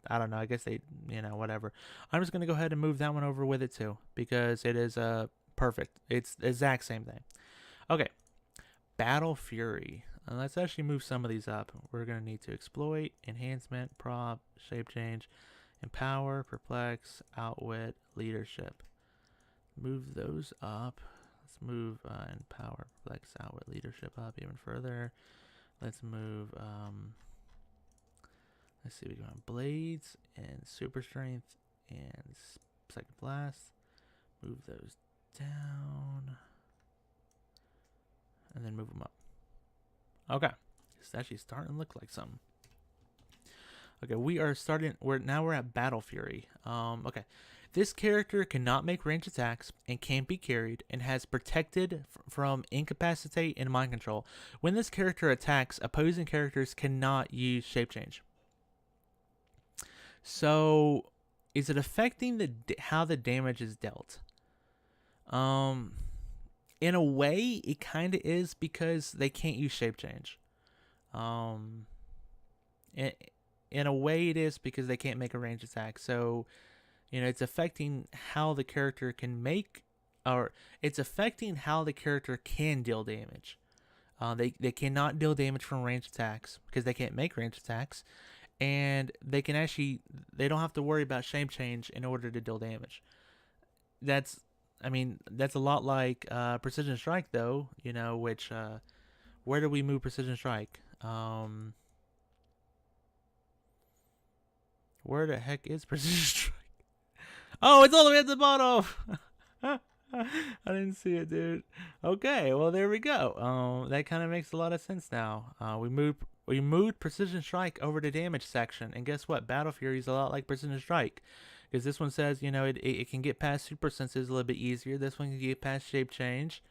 I don't know. I guess they, you know, whatever. I'm just gonna go ahead and move that one over with it too because it is perfect. It's the exact same thing. Okay, Battle Fury. Let's actually move some of these up. We're gonna need to exploit, enhancement, prop, shape change, empower, perplex, outwit, leadership. Move those up. Let's move empower, perplex, outwit, leadership up even further. Let's move. Let's see. We got blades and super strength and second blast. Move those down. And then move them up. Okay. It's actually starting to look like something. Okay, we are starting. We're at Battle Fury. Okay. This character cannot make range attacks and can't be carried and has protected from incapacitate and mind control. When this character attacks, opposing characters cannot use shape change. So, is it affecting how the damage is dealt? In a way, it kind of is because they can't use shape change. In a way, it is because they can't make a range attack. So, you know, it's affecting how the character can make, or it's affecting how the character can deal damage. They cannot deal damage from range attacks because they can't make range attacks, and they don't have to worry about shape change in order to deal damage. That's a lot like Precision Strike, though, you know, which, where do we move Precision Strike? Where the heck is Precision Strike? Oh, it's all the way at the bottom. I didn't see it, dude. Okay, well there we go. That kind of makes a lot of sense now. We moved Precision Strike over to damage section, and guess what? Battle Fury is a lot like Precision Strike, because this one says, you know, it can get past super senses a little bit easier. This one can get past shape change.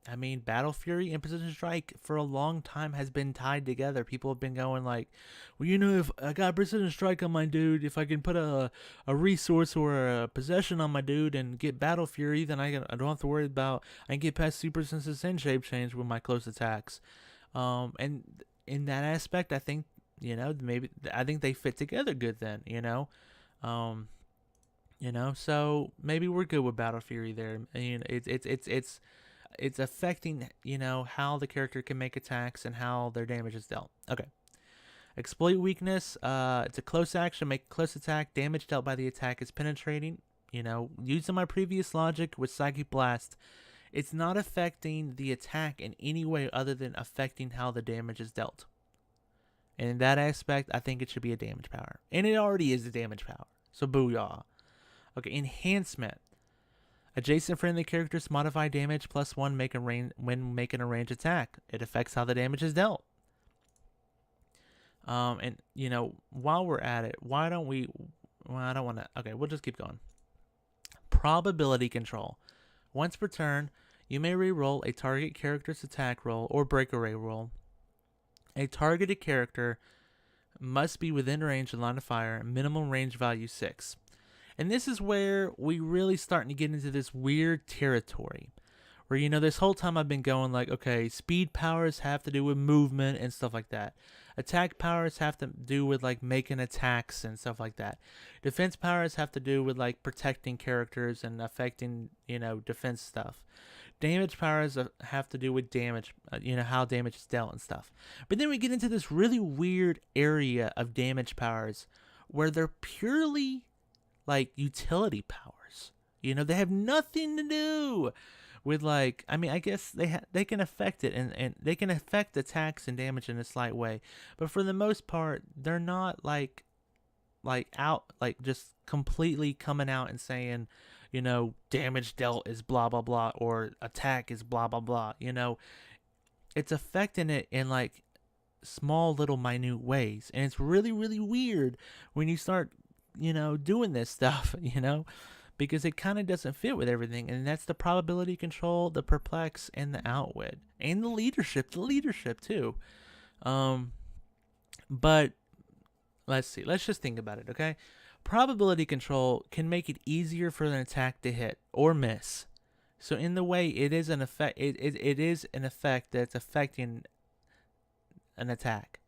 I mean, Battle Fury and Precision Strike for a long time has been tied together. People have been going like, well, you know, if I got Precision Strike on my dude, if I can put a resource or a possession on my dude and get Battle Fury, then I don't have to worry about, I can get past Super Senses and Shape Change with my close attacks. And in that aspect, I think, you know, I think they fit together good then, you know. So maybe we're good with Battle Fury there. You know, it's affecting, you know, how the character can make attacks and how their damage is dealt. Okay. Exploit weakness. It's a close action. Make a close attack. Damage dealt by the attack is penetrating. You know, using my previous logic with Psychic Blast, it's not affecting the attack in any way other than affecting how the damage is dealt. And in that aspect, I think it should be a damage power. And it already is a damage power. So booyah. Okay, enhancement. Adjacent friendly characters modify damage +1 when making a range attack. It affects how the damage is dealt. And you know, while we're at it, why don't we? Well, I don't want to. Okay, we'll just keep going. Probability control. Once per turn, you may re-roll a target character's attack roll or breakaway roll. A targeted character must be within range and line of fire. Minimum range value 6. And this is where we really starting to get into this weird territory where, you know, this whole time I've been going like, okay, speed powers have to do with movement and stuff like that. Attack powers have to do with like making attacks and stuff like that. Defense powers have to do with like protecting characters and affecting, you know, defense stuff. Damage powers have to do with damage, you know, how damage is dealt and stuff. But then we get into this really weird area of damage powers where they're purely like utility powers. You know, they have nothing to do with like, I mean, I guess they can affect it and they can affect attacks and damage in a slight way, but for the most part, they're not like out, like just completely coming out and saying, you know, damage dealt is blah blah blah or attack is blah blah blah. You know, it's affecting it in like small little minute ways, and it's really really weird when you start, you know, doing this stuff, you know, because it kind of doesn't fit with everything. And that's the probability control, the perplex, and the outwit, and the leadership too. But let's see, let's just think about it. Okay, probability control can make it easier for an attack to hit or miss. So in the way it is an effect, it is an effect that's affecting an attack.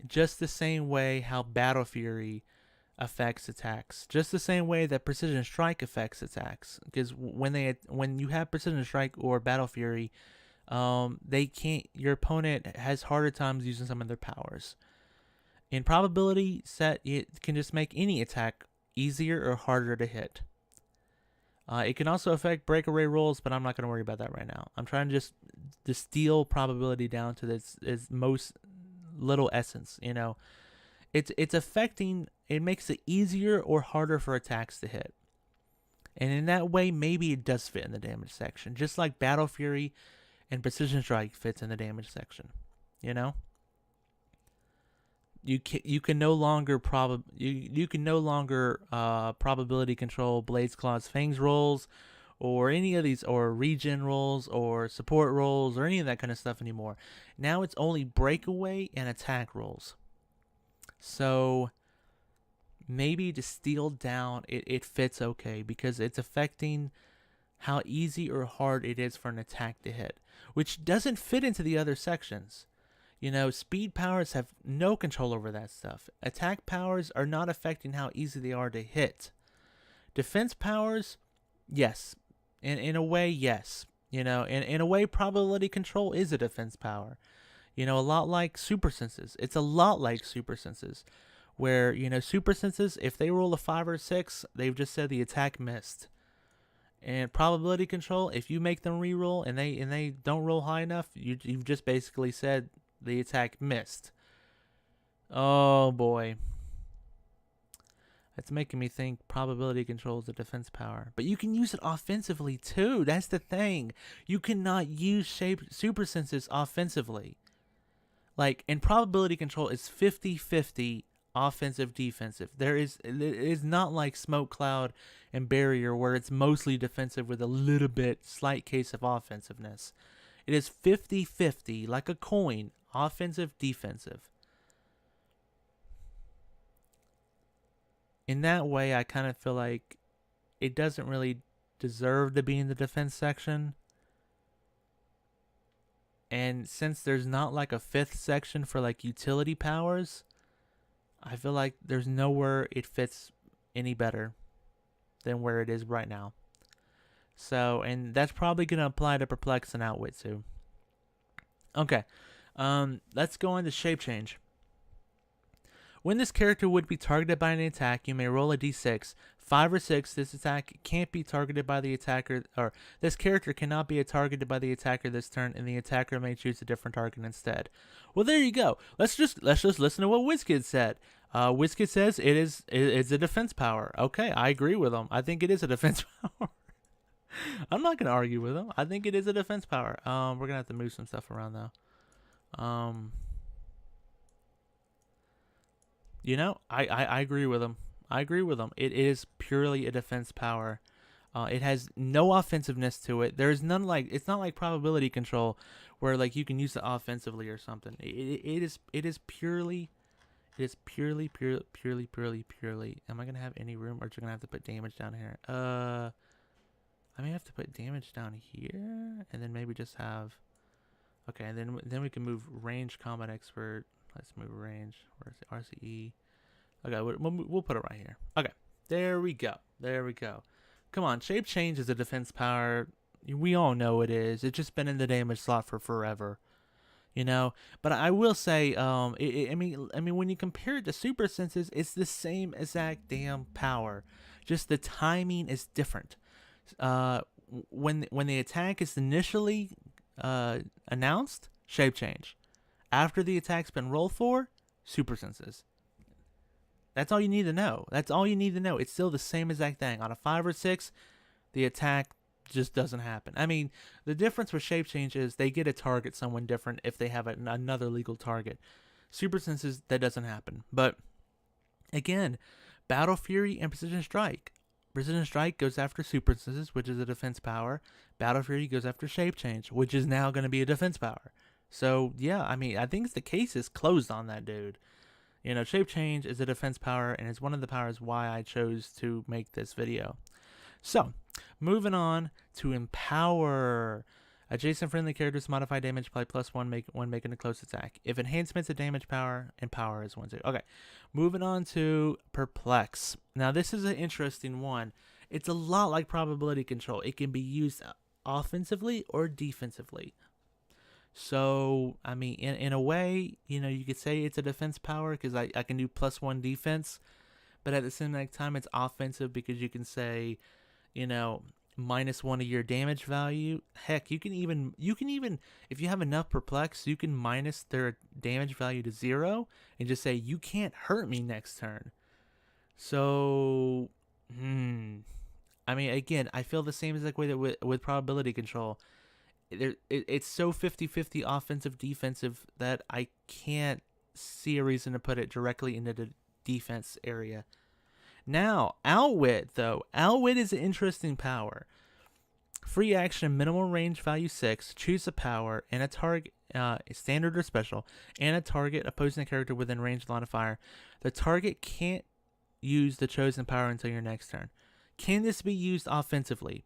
Just the same way how Battle Fury affects attacks. Just the same way that Precision Strike affects attacks. Because when you have Precision Strike or Battle Fury, your opponent has harder times using some of their powers. In probability set, it can just make any attack easier or harder to hit. It can also affect breakaway rolls, but I'm not going to worry about that right now. I'm trying to just distill probability down to its most little essence, you know. It's affecting, it makes it easier or harder for attacks to hit. And in that way, maybe it does fit in the damage section, just like Battle Fury and Precision Strike fits in the damage section, you know. You can no longer probability control Blades, Claws, Fangs rolls, or any of these, or regen rolls, or support rolls, or any of that kind of stuff anymore. Now it's only breakaway and attack rolls. So maybe to steal down, it fits okay because it's affecting how easy or hard it is for an attack to hit, which doesn't fit into the other sections. You know, speed powers have no control over that stuff. Attack powers are not affecting how easy they are to hit. Defense powers, yes. In a way, yes. You know, in a way, probability control is a defense power. You know, a lot like super senses. It's a lot like super senses, where, you know, super senses, if they roll a 5 or 6, they've just said the attack missed. And probability control, if you make them re-roll and they don't roll high enough, you've just basically said the attack missed. Oh boy. That's making me think probability control is a defense power. But you can use it offensively too. That's the thing. You cannot use super senses offensively. Like, and probability control is 50-50 offensive defensive. It is not like smoke cloud and barrier where it's mostly defensive with a little bit slight case of offensiveness. It is 50-50 like a coin, offensive defensive. In that way, I kind of feel like it doesn't really deserve to be in the defense section. And since there's not like a fifth section for like utility powers, I feel like there's nowhere it fits any better than where it is right now. So, and that's probably going to apply to Perplex and Outwit too. Okay, let's go on to Shape Change. When this character would be targeted by an attack, you may roll a d6. 5 or 6, this attack can't be targeted by the attacker, or this character cannot be targeted by the attacker this turn, and the attacker may choose a different target instead. Well, there you go. Let's just listen to what Wizkids said. Wizkids says it's a defense power. Okay, I agree with him. I think it is a defense power. I'm not gonna argue with him. I think it is a defense power. We're gonna have to move some stuff around though. You know, I agree with him. I agree with him. It is purely a defense power. It has no offensive-ness to it. There's none like, it's not like probability control where like you can use it offensively or something. It is purely. Am I gonna have any room, or am I gonna have to put damage down here? I may have to put damage down here, and then maybe just have. Okay, and then we can move range combat expert. Let's move range. Where's the RCE? Okay, we'll put it right here. Okay, there we go. There we go. Come on, Shape Change is a defense power. We all know it is. It's just been in the damage slot for forever, you know. But I will say, I mean, when you compare it to super senses, it's the same exact damn power. Just the timing is different. When the attack is initially announced, Shape Change. After the attack's been rolled for, super senses. That's all you need to know. That's all you need to know. It's still the same exact thing. On a 5 or 6, the attack just doesn't happen. I mean, the difference with Shape Change is they get to target someone different if they have another legal target. Super senses, that doesn't happen. But, again, Battle Fury and Precision Strike. Precision Strike goes after super senses, which is a defense power. Battle Fury goes after Shape Change, which is now going to be a defense power. So, yeah, I mean, I think the case is closed on that dude. You know, Shape Change is a defense power, and it's one of the powers why I chose to make this video. So, moving on to Empower. Adjacent friendly characters modify damage by +1 when making a close attack. If enhancement's a damage power, Empower is 1/2. Okay, moving on to Perplex. Now, this is an interesting one. It's a lot like probability control. It can be used offensively or defensively. So, I mean, in a way, you know, you could say it's a defense power because I can do +1 defense, but at the same time, it's offensive because you can say, you know, -1 of your damage value. Heck, you can even if you have enough Perplex, you can minus their damage value to 0 and just say you can't hurt me next turn. So, I mean, again, I feel the same exact way that with probability control. It's so 50-50 offensive defensive that I can't see a reason to put it directly into the defense area. Now, Outwit though. Outwit is an interesting power. Free action, minimal range value 6. Choose a power and a target, standard or special, and a target opposing a character within range line of fire. The target can't use the chosen power until your next turn. Can this be used offensively?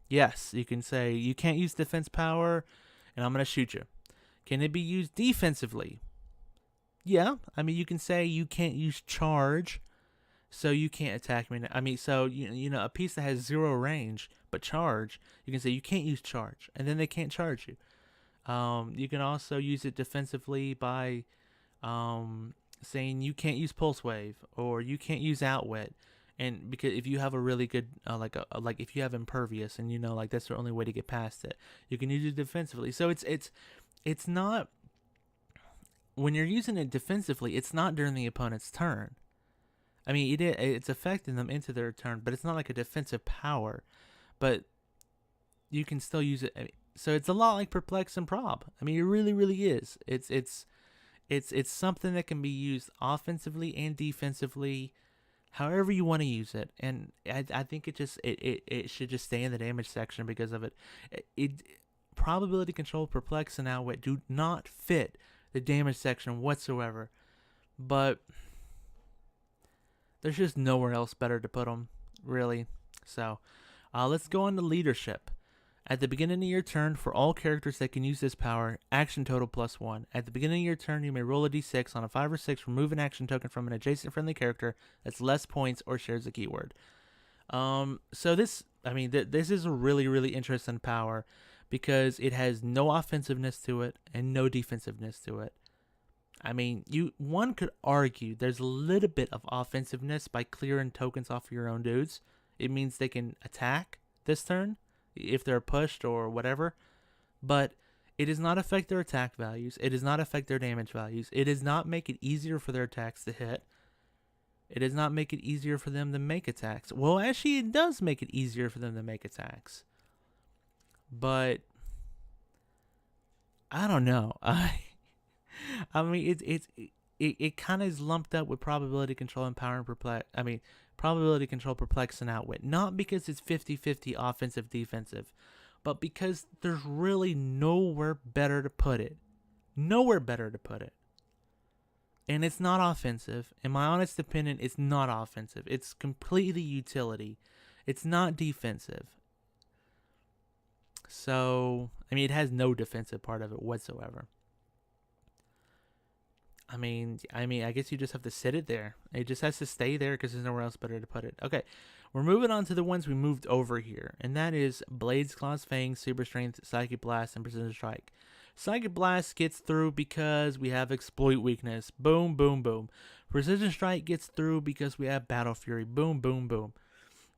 Yes, you can say you can't use defense power, and I'm going to shoot you. Can it be used defensively? Yeah, I mean, you can say you can't use charge, so you can't attack me. I mean, so, you know, a piece that has 0 range, but charge, you can say you can't use charge, and then they can't charge you. You can also use it defensively by saying you can't use Pulse Wave, or you can't use Outwit. And because if you have a really good, like if you have Impervious, and you know, like that's the only way to get past it, you can use it defensively. So it's not. when you're using it defensively, it's not during the opponent's turn. I mean, it's affecting them into their turn, but it's not like a defensive power. But you can still use it. I mean, so it's a lot like Perplex and Prob. I mean, it really, really is. It's something that can be used offensively and defensively, however you want to use it. And I think it should just stay in the damage section because of it. Probability control, Perplex, and Outwit do not fit the damage section whatsoever. But there's just nowhere else better to put them, really. So let's go on to leadership. At the beginning of your turn, for all characters that can use this power, action total +1. At the beginning of your turn, you may roll a d6. On a 5 or 6, remove an action token from an adjacent friendly character that's less points or shares a keyword. So this is a really, really interesting power because it has no offensiveness to it and no defensiveness to it. I mean, one could argue there's a little bit of offensiveness by clearing tokens off your own dudes. It means they can attack this turn if they're pushed or whatever, but it does not affect their attack values. It does not affect their damage values. It does not make it easier for their attacks to hit. It does not make it easier for them to make attacks. Well, actually, it does make it easier for them to make attacks. But I don't know. I mean, it kind of is lumped up with probability control and power and perplex. I mean, probability control, Perplex, and Outwit. Not because it's 50-50 offensive, defensive, but because there's really nowhere better to put it. Nowhere better to put it. And it's not offensive. In my honest opinion, it's not offensive. It's completely utility. It's not defensive. So, I mean, it has no defensive part of it whatsoever. I mean, I guess you just have to sit it there. It just has to stay there because there's nowhere else better to put it. Okay, we're moving on to the ones we moved over here, and that is Blades, Claws, Fangs, Super Strength, Psychic Blast, and Precision Strike. Psychic Blast gets through because we have Exploit Weakness. Boom, boom, boom. Precision Strike gets through because we have Battle Fury. Boom, boom, boom.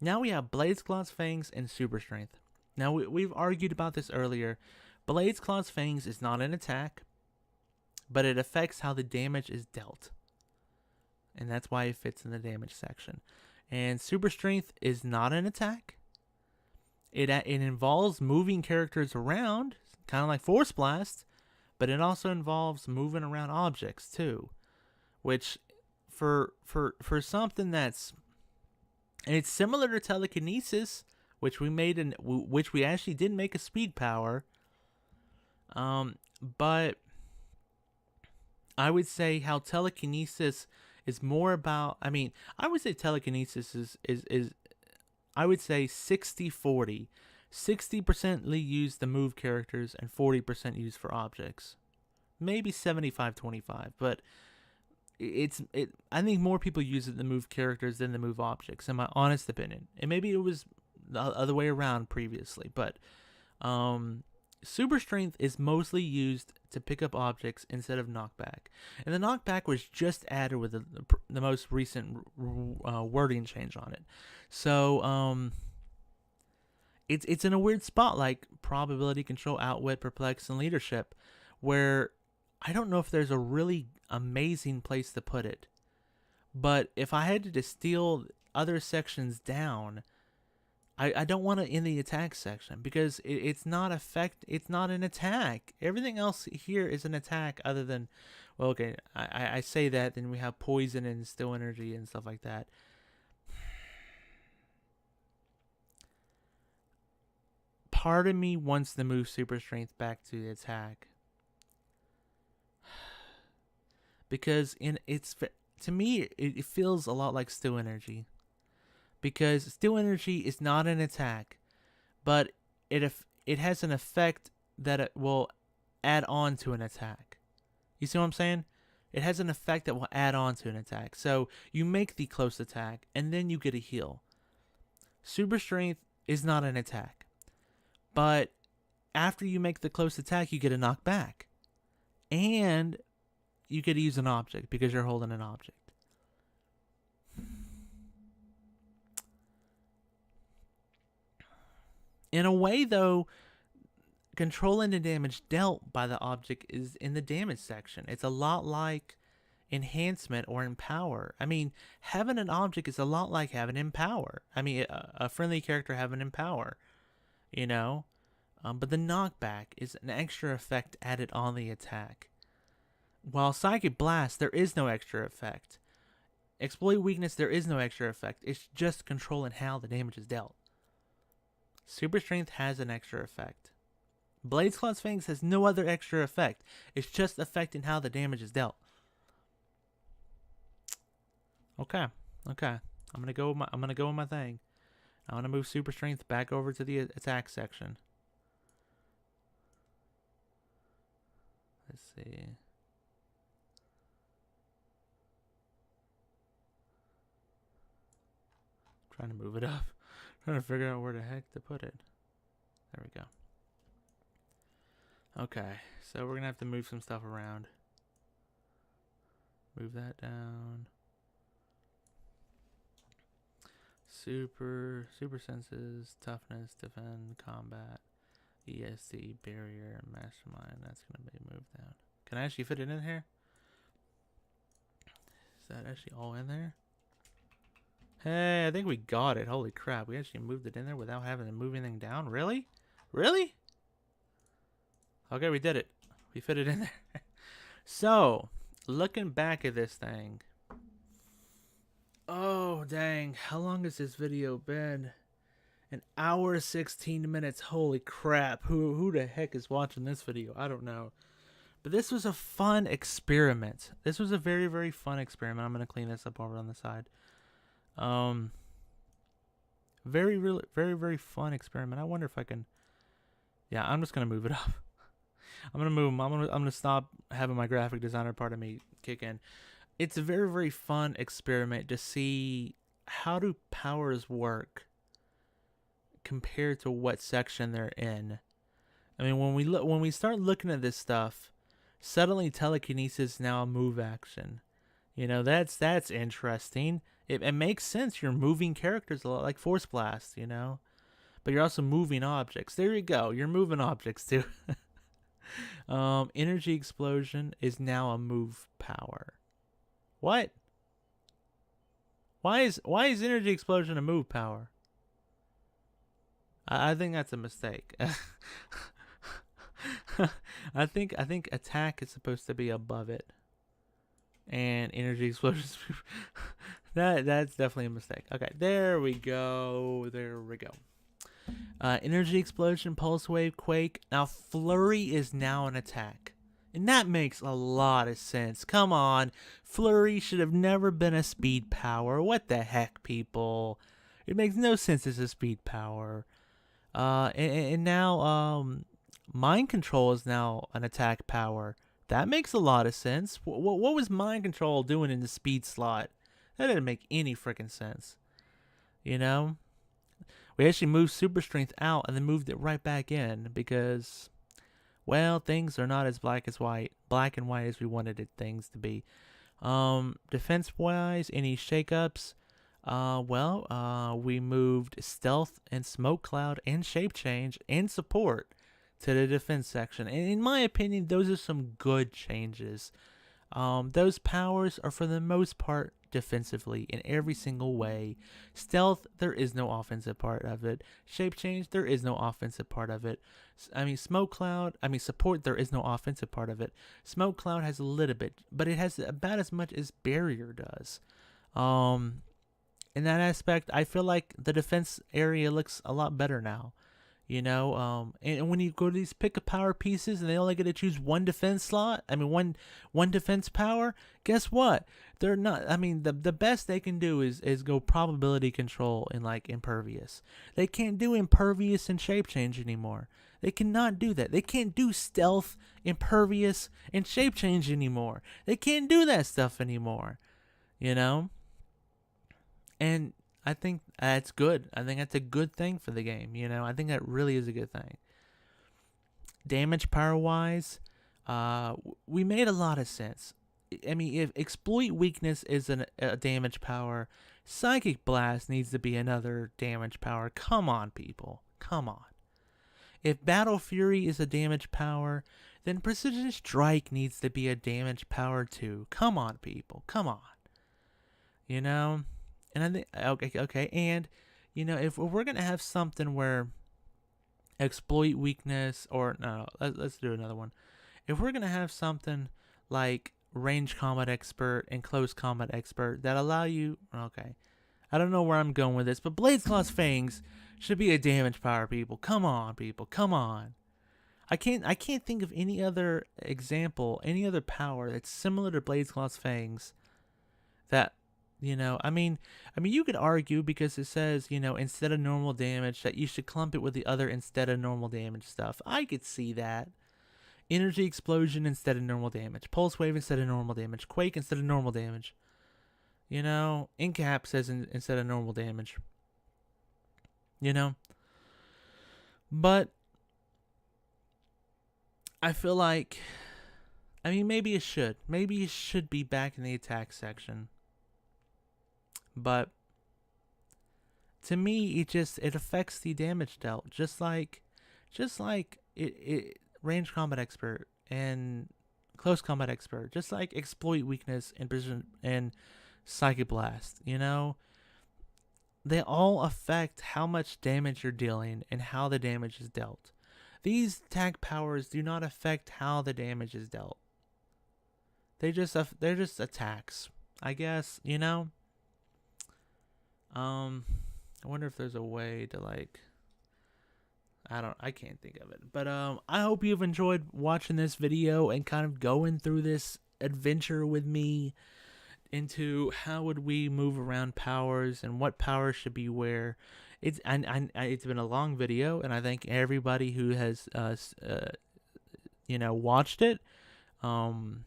Now we have Blades, Claws, Fangs, and Super Strength. Now, we've argued about this earlier. Blades, Claws, Fangs is not an attack, but it affects how the damage is dealt. And that's why it fits in the damage section. And Super Strength is not an attack. It involves moving characters around, kind of like Force Blast, but it also involves moving around objects too. Which, for something that's... And it's similar to Telekinesis, which we actually did make a speed power. But I would say how Telekinesis is more about, I mean, I would say Telekinesis is I would say 60-40. 60% used to move characters and 40% used for objects. Maybe 75-25, but I think more people use it to move characters than to move objects, in my honest opinion. And maybe it was the other way around previously, but Super Strength is mostly used to pick up objects instead of knockback. And the knockback was just added with the most recent wording change on it. So it's in a weird spot like Probability Control, Outwit, Perplex, and Leadership, where I don't know if there's a really amazing place to put it. But if I had to distill other sections down, I don't want it in the attack section because it's not an attack. Everything else here is an attack other than, well, okay, I say that, then we have poison and still energy and stuff like that. Part of me wants to move Super Strength back to the attack. Because to me, it feels a lot like still energy. Because still energy is not an attack, but it has an effect that it will add on to an attack. You see what I'm saying? It has an effect that will add on to an attack. So you make the close attack, and then you get a heal. Super Strength is not an attack, but after you make the close attack, you get a knockback, and you get to use an object because you're holding an object. In a way, though, controlling the damage dealt by the object is in the damage section. It's a lot like enhancement or empower. I mean, having an object is a lot like having empower. I mean, a friendly character having empower, you know? But the knockback is an extra effect added on the attack. While Psychic Blast, there is no extra effect. Exploit Weakness, there is no extra effect. It's just controlling how the damage is dealt. Super Strength has an extra effect. Blade's Claw Sphinx has no other extra effect. It's just affecting how the damage is dealt. Okay. I'm gonna go with my thing. I'm gonna move Super Strength back over to the attack section. Let's see. Trying to move it up. Trying to figure out where the heck to put it. There we go. Okay, so we're gonna have to move some stuff around. Move that down. Super senses, toughness, defend, combat, ESC, barrier, and mastermind. That's gonna be moved down. Can I actually fit it in here? Is that actually all in there? Hey, I think we got it. Holy crap, we actually moved it in there without having to move anything down. Really? Really? Okay, we did it. We fit it in there. So, looking back at this thing. Oh, dang. How long has this video been? An hour 16 minutes. Holy crap. Who the heck is watching this video? I don't know. But this was a fun experiment. This was a very, very fun experiment. I'm going to clean this up over on the side. Very, very fun experiment. I wonder if I can... Yeah, I'm just going to move it up. I'm going to move them. I'm going to stop having my graphic designer part of me kick in. It's a very, very fun experiment to see how do powers work compared to what section they're in. I mean, when we start looking at this stuff, suddenly telekinesis is now a move action. You know, that's interesting. It makes sense. You're moving characters a lot like Force Blast, you know, but you're also moving objects. There you go. You're moving objects too. Energy Explosion is now a move power. What? Why is Energy Explosion a move power? I think that's a mistake. I think attack is supposed to be above it, and Energy Explosion. That's definitely a mistake. Okay, there we go. Energy Explosion, Pulse Wave, Quake. Now Flurry is now an attack. And that makes a lot of sense. Come on. Flurry should have never been a speed power. What the heck, people? It makes no sense as a speed power. And now Mind Control is now an attack power. That makes a lot of sense. What was Mind Control doing in the speed slot? That didn't make any freaking sense. You know? We actually moved Super Strength out and then moved it right back in because... well, things are not as black and white as we wanted things to be. Defense-wise, any shakeups? We moved Stealth and Smoke Cloud and Shape Change and Support to the defense section. And in my opinion, those are some good changes. Those powers are for the most part defensively in every single way. Stealth, there is no offensive part of it. Shape Change, there is no offensive part of it. Support, there is no offensive part of it. Smoke Cloud has a little bit, but it has about as much as Barrier does. In that aspect, I feel like the defense area looks a lot better now. You know, and when you go to these pick a power pieces and they only get to choose one defense slot, one defense power, guess what? They're not, the best they can do is go probability control and like impervious. They can't do impervious and shape change anymore. They cannot do that. They can't do stealth, impervious, and shape change anymore. They can't do that stuff anymore, you know? And I think that's good. I think that's a good thing for the game, you know? I think that really is a good thing. Damage power-wise, we made a lot of sense. I mean, if Exploit Weakness is a damage power, Psychic Blast needs to be another damage power. Come on, people. Come on. If Battle Fury is a damage power, then Precision Strike needs to be a damage power too. Come on, people. Come on. You know? And I think, okay. And, you know, if we're going to have something where exploit weakness, or no, let's do another one. If we're going to have something like range combat expert and close combat expert that allow you, okay, I don't know where I'm going with this, but Blades Claw's Fangs should be a damage power, people. Come on, people. Come on. I can't think of any other example, any other power that's similar to Blades Claw's Fangs that, you know, I mean you could argue, because it says, you know, instead of normal damage, that you should clump it with the other instead of normal damage stuff. I could see that. Energy Explosion instead of normal damage. Pulse Wave instead of normal damage. Quake instead of normal damage. You know, Incap says instead of normal damage. You know? But I feel like, I mean, maybe it should. Maybe it should be back in the attack section. But to me, it affects the damage dealt. Just like it range combat expert and close combat expert. Just like exploit weakness and precision and psychic blast. You know, they all affect how much damage you're dealing and how the damage is dealt. These attack powers do not affect how the damage is dealt. They're just attacks, I guess, you know? I wonder if there's a way to, like, I can't think of it. But I hope you've enjoyed watching this video and kind of going through this adventure with me into how would we move around powers and what powers should be where. It's been a long video, and I thank everybody who has you know, watched it. You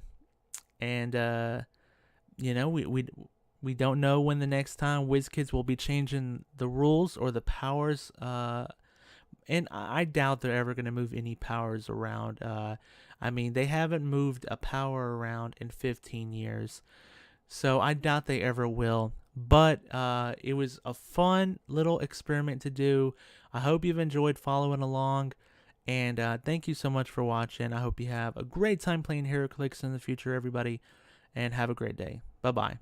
know, we don't know when the next time Wizkids will be changing the rules or the powers. And I doubt they're ever going to move any powers around. I mean, they haven't moved a power around in 15 years. So I doubt they ever will. But it was a fun little experiment to do. I hope you've enjoyed following along. And thank you so much for watching. I hope you have a great time playing Heroclix in the future, everybody. And have a great day. Bye-bye.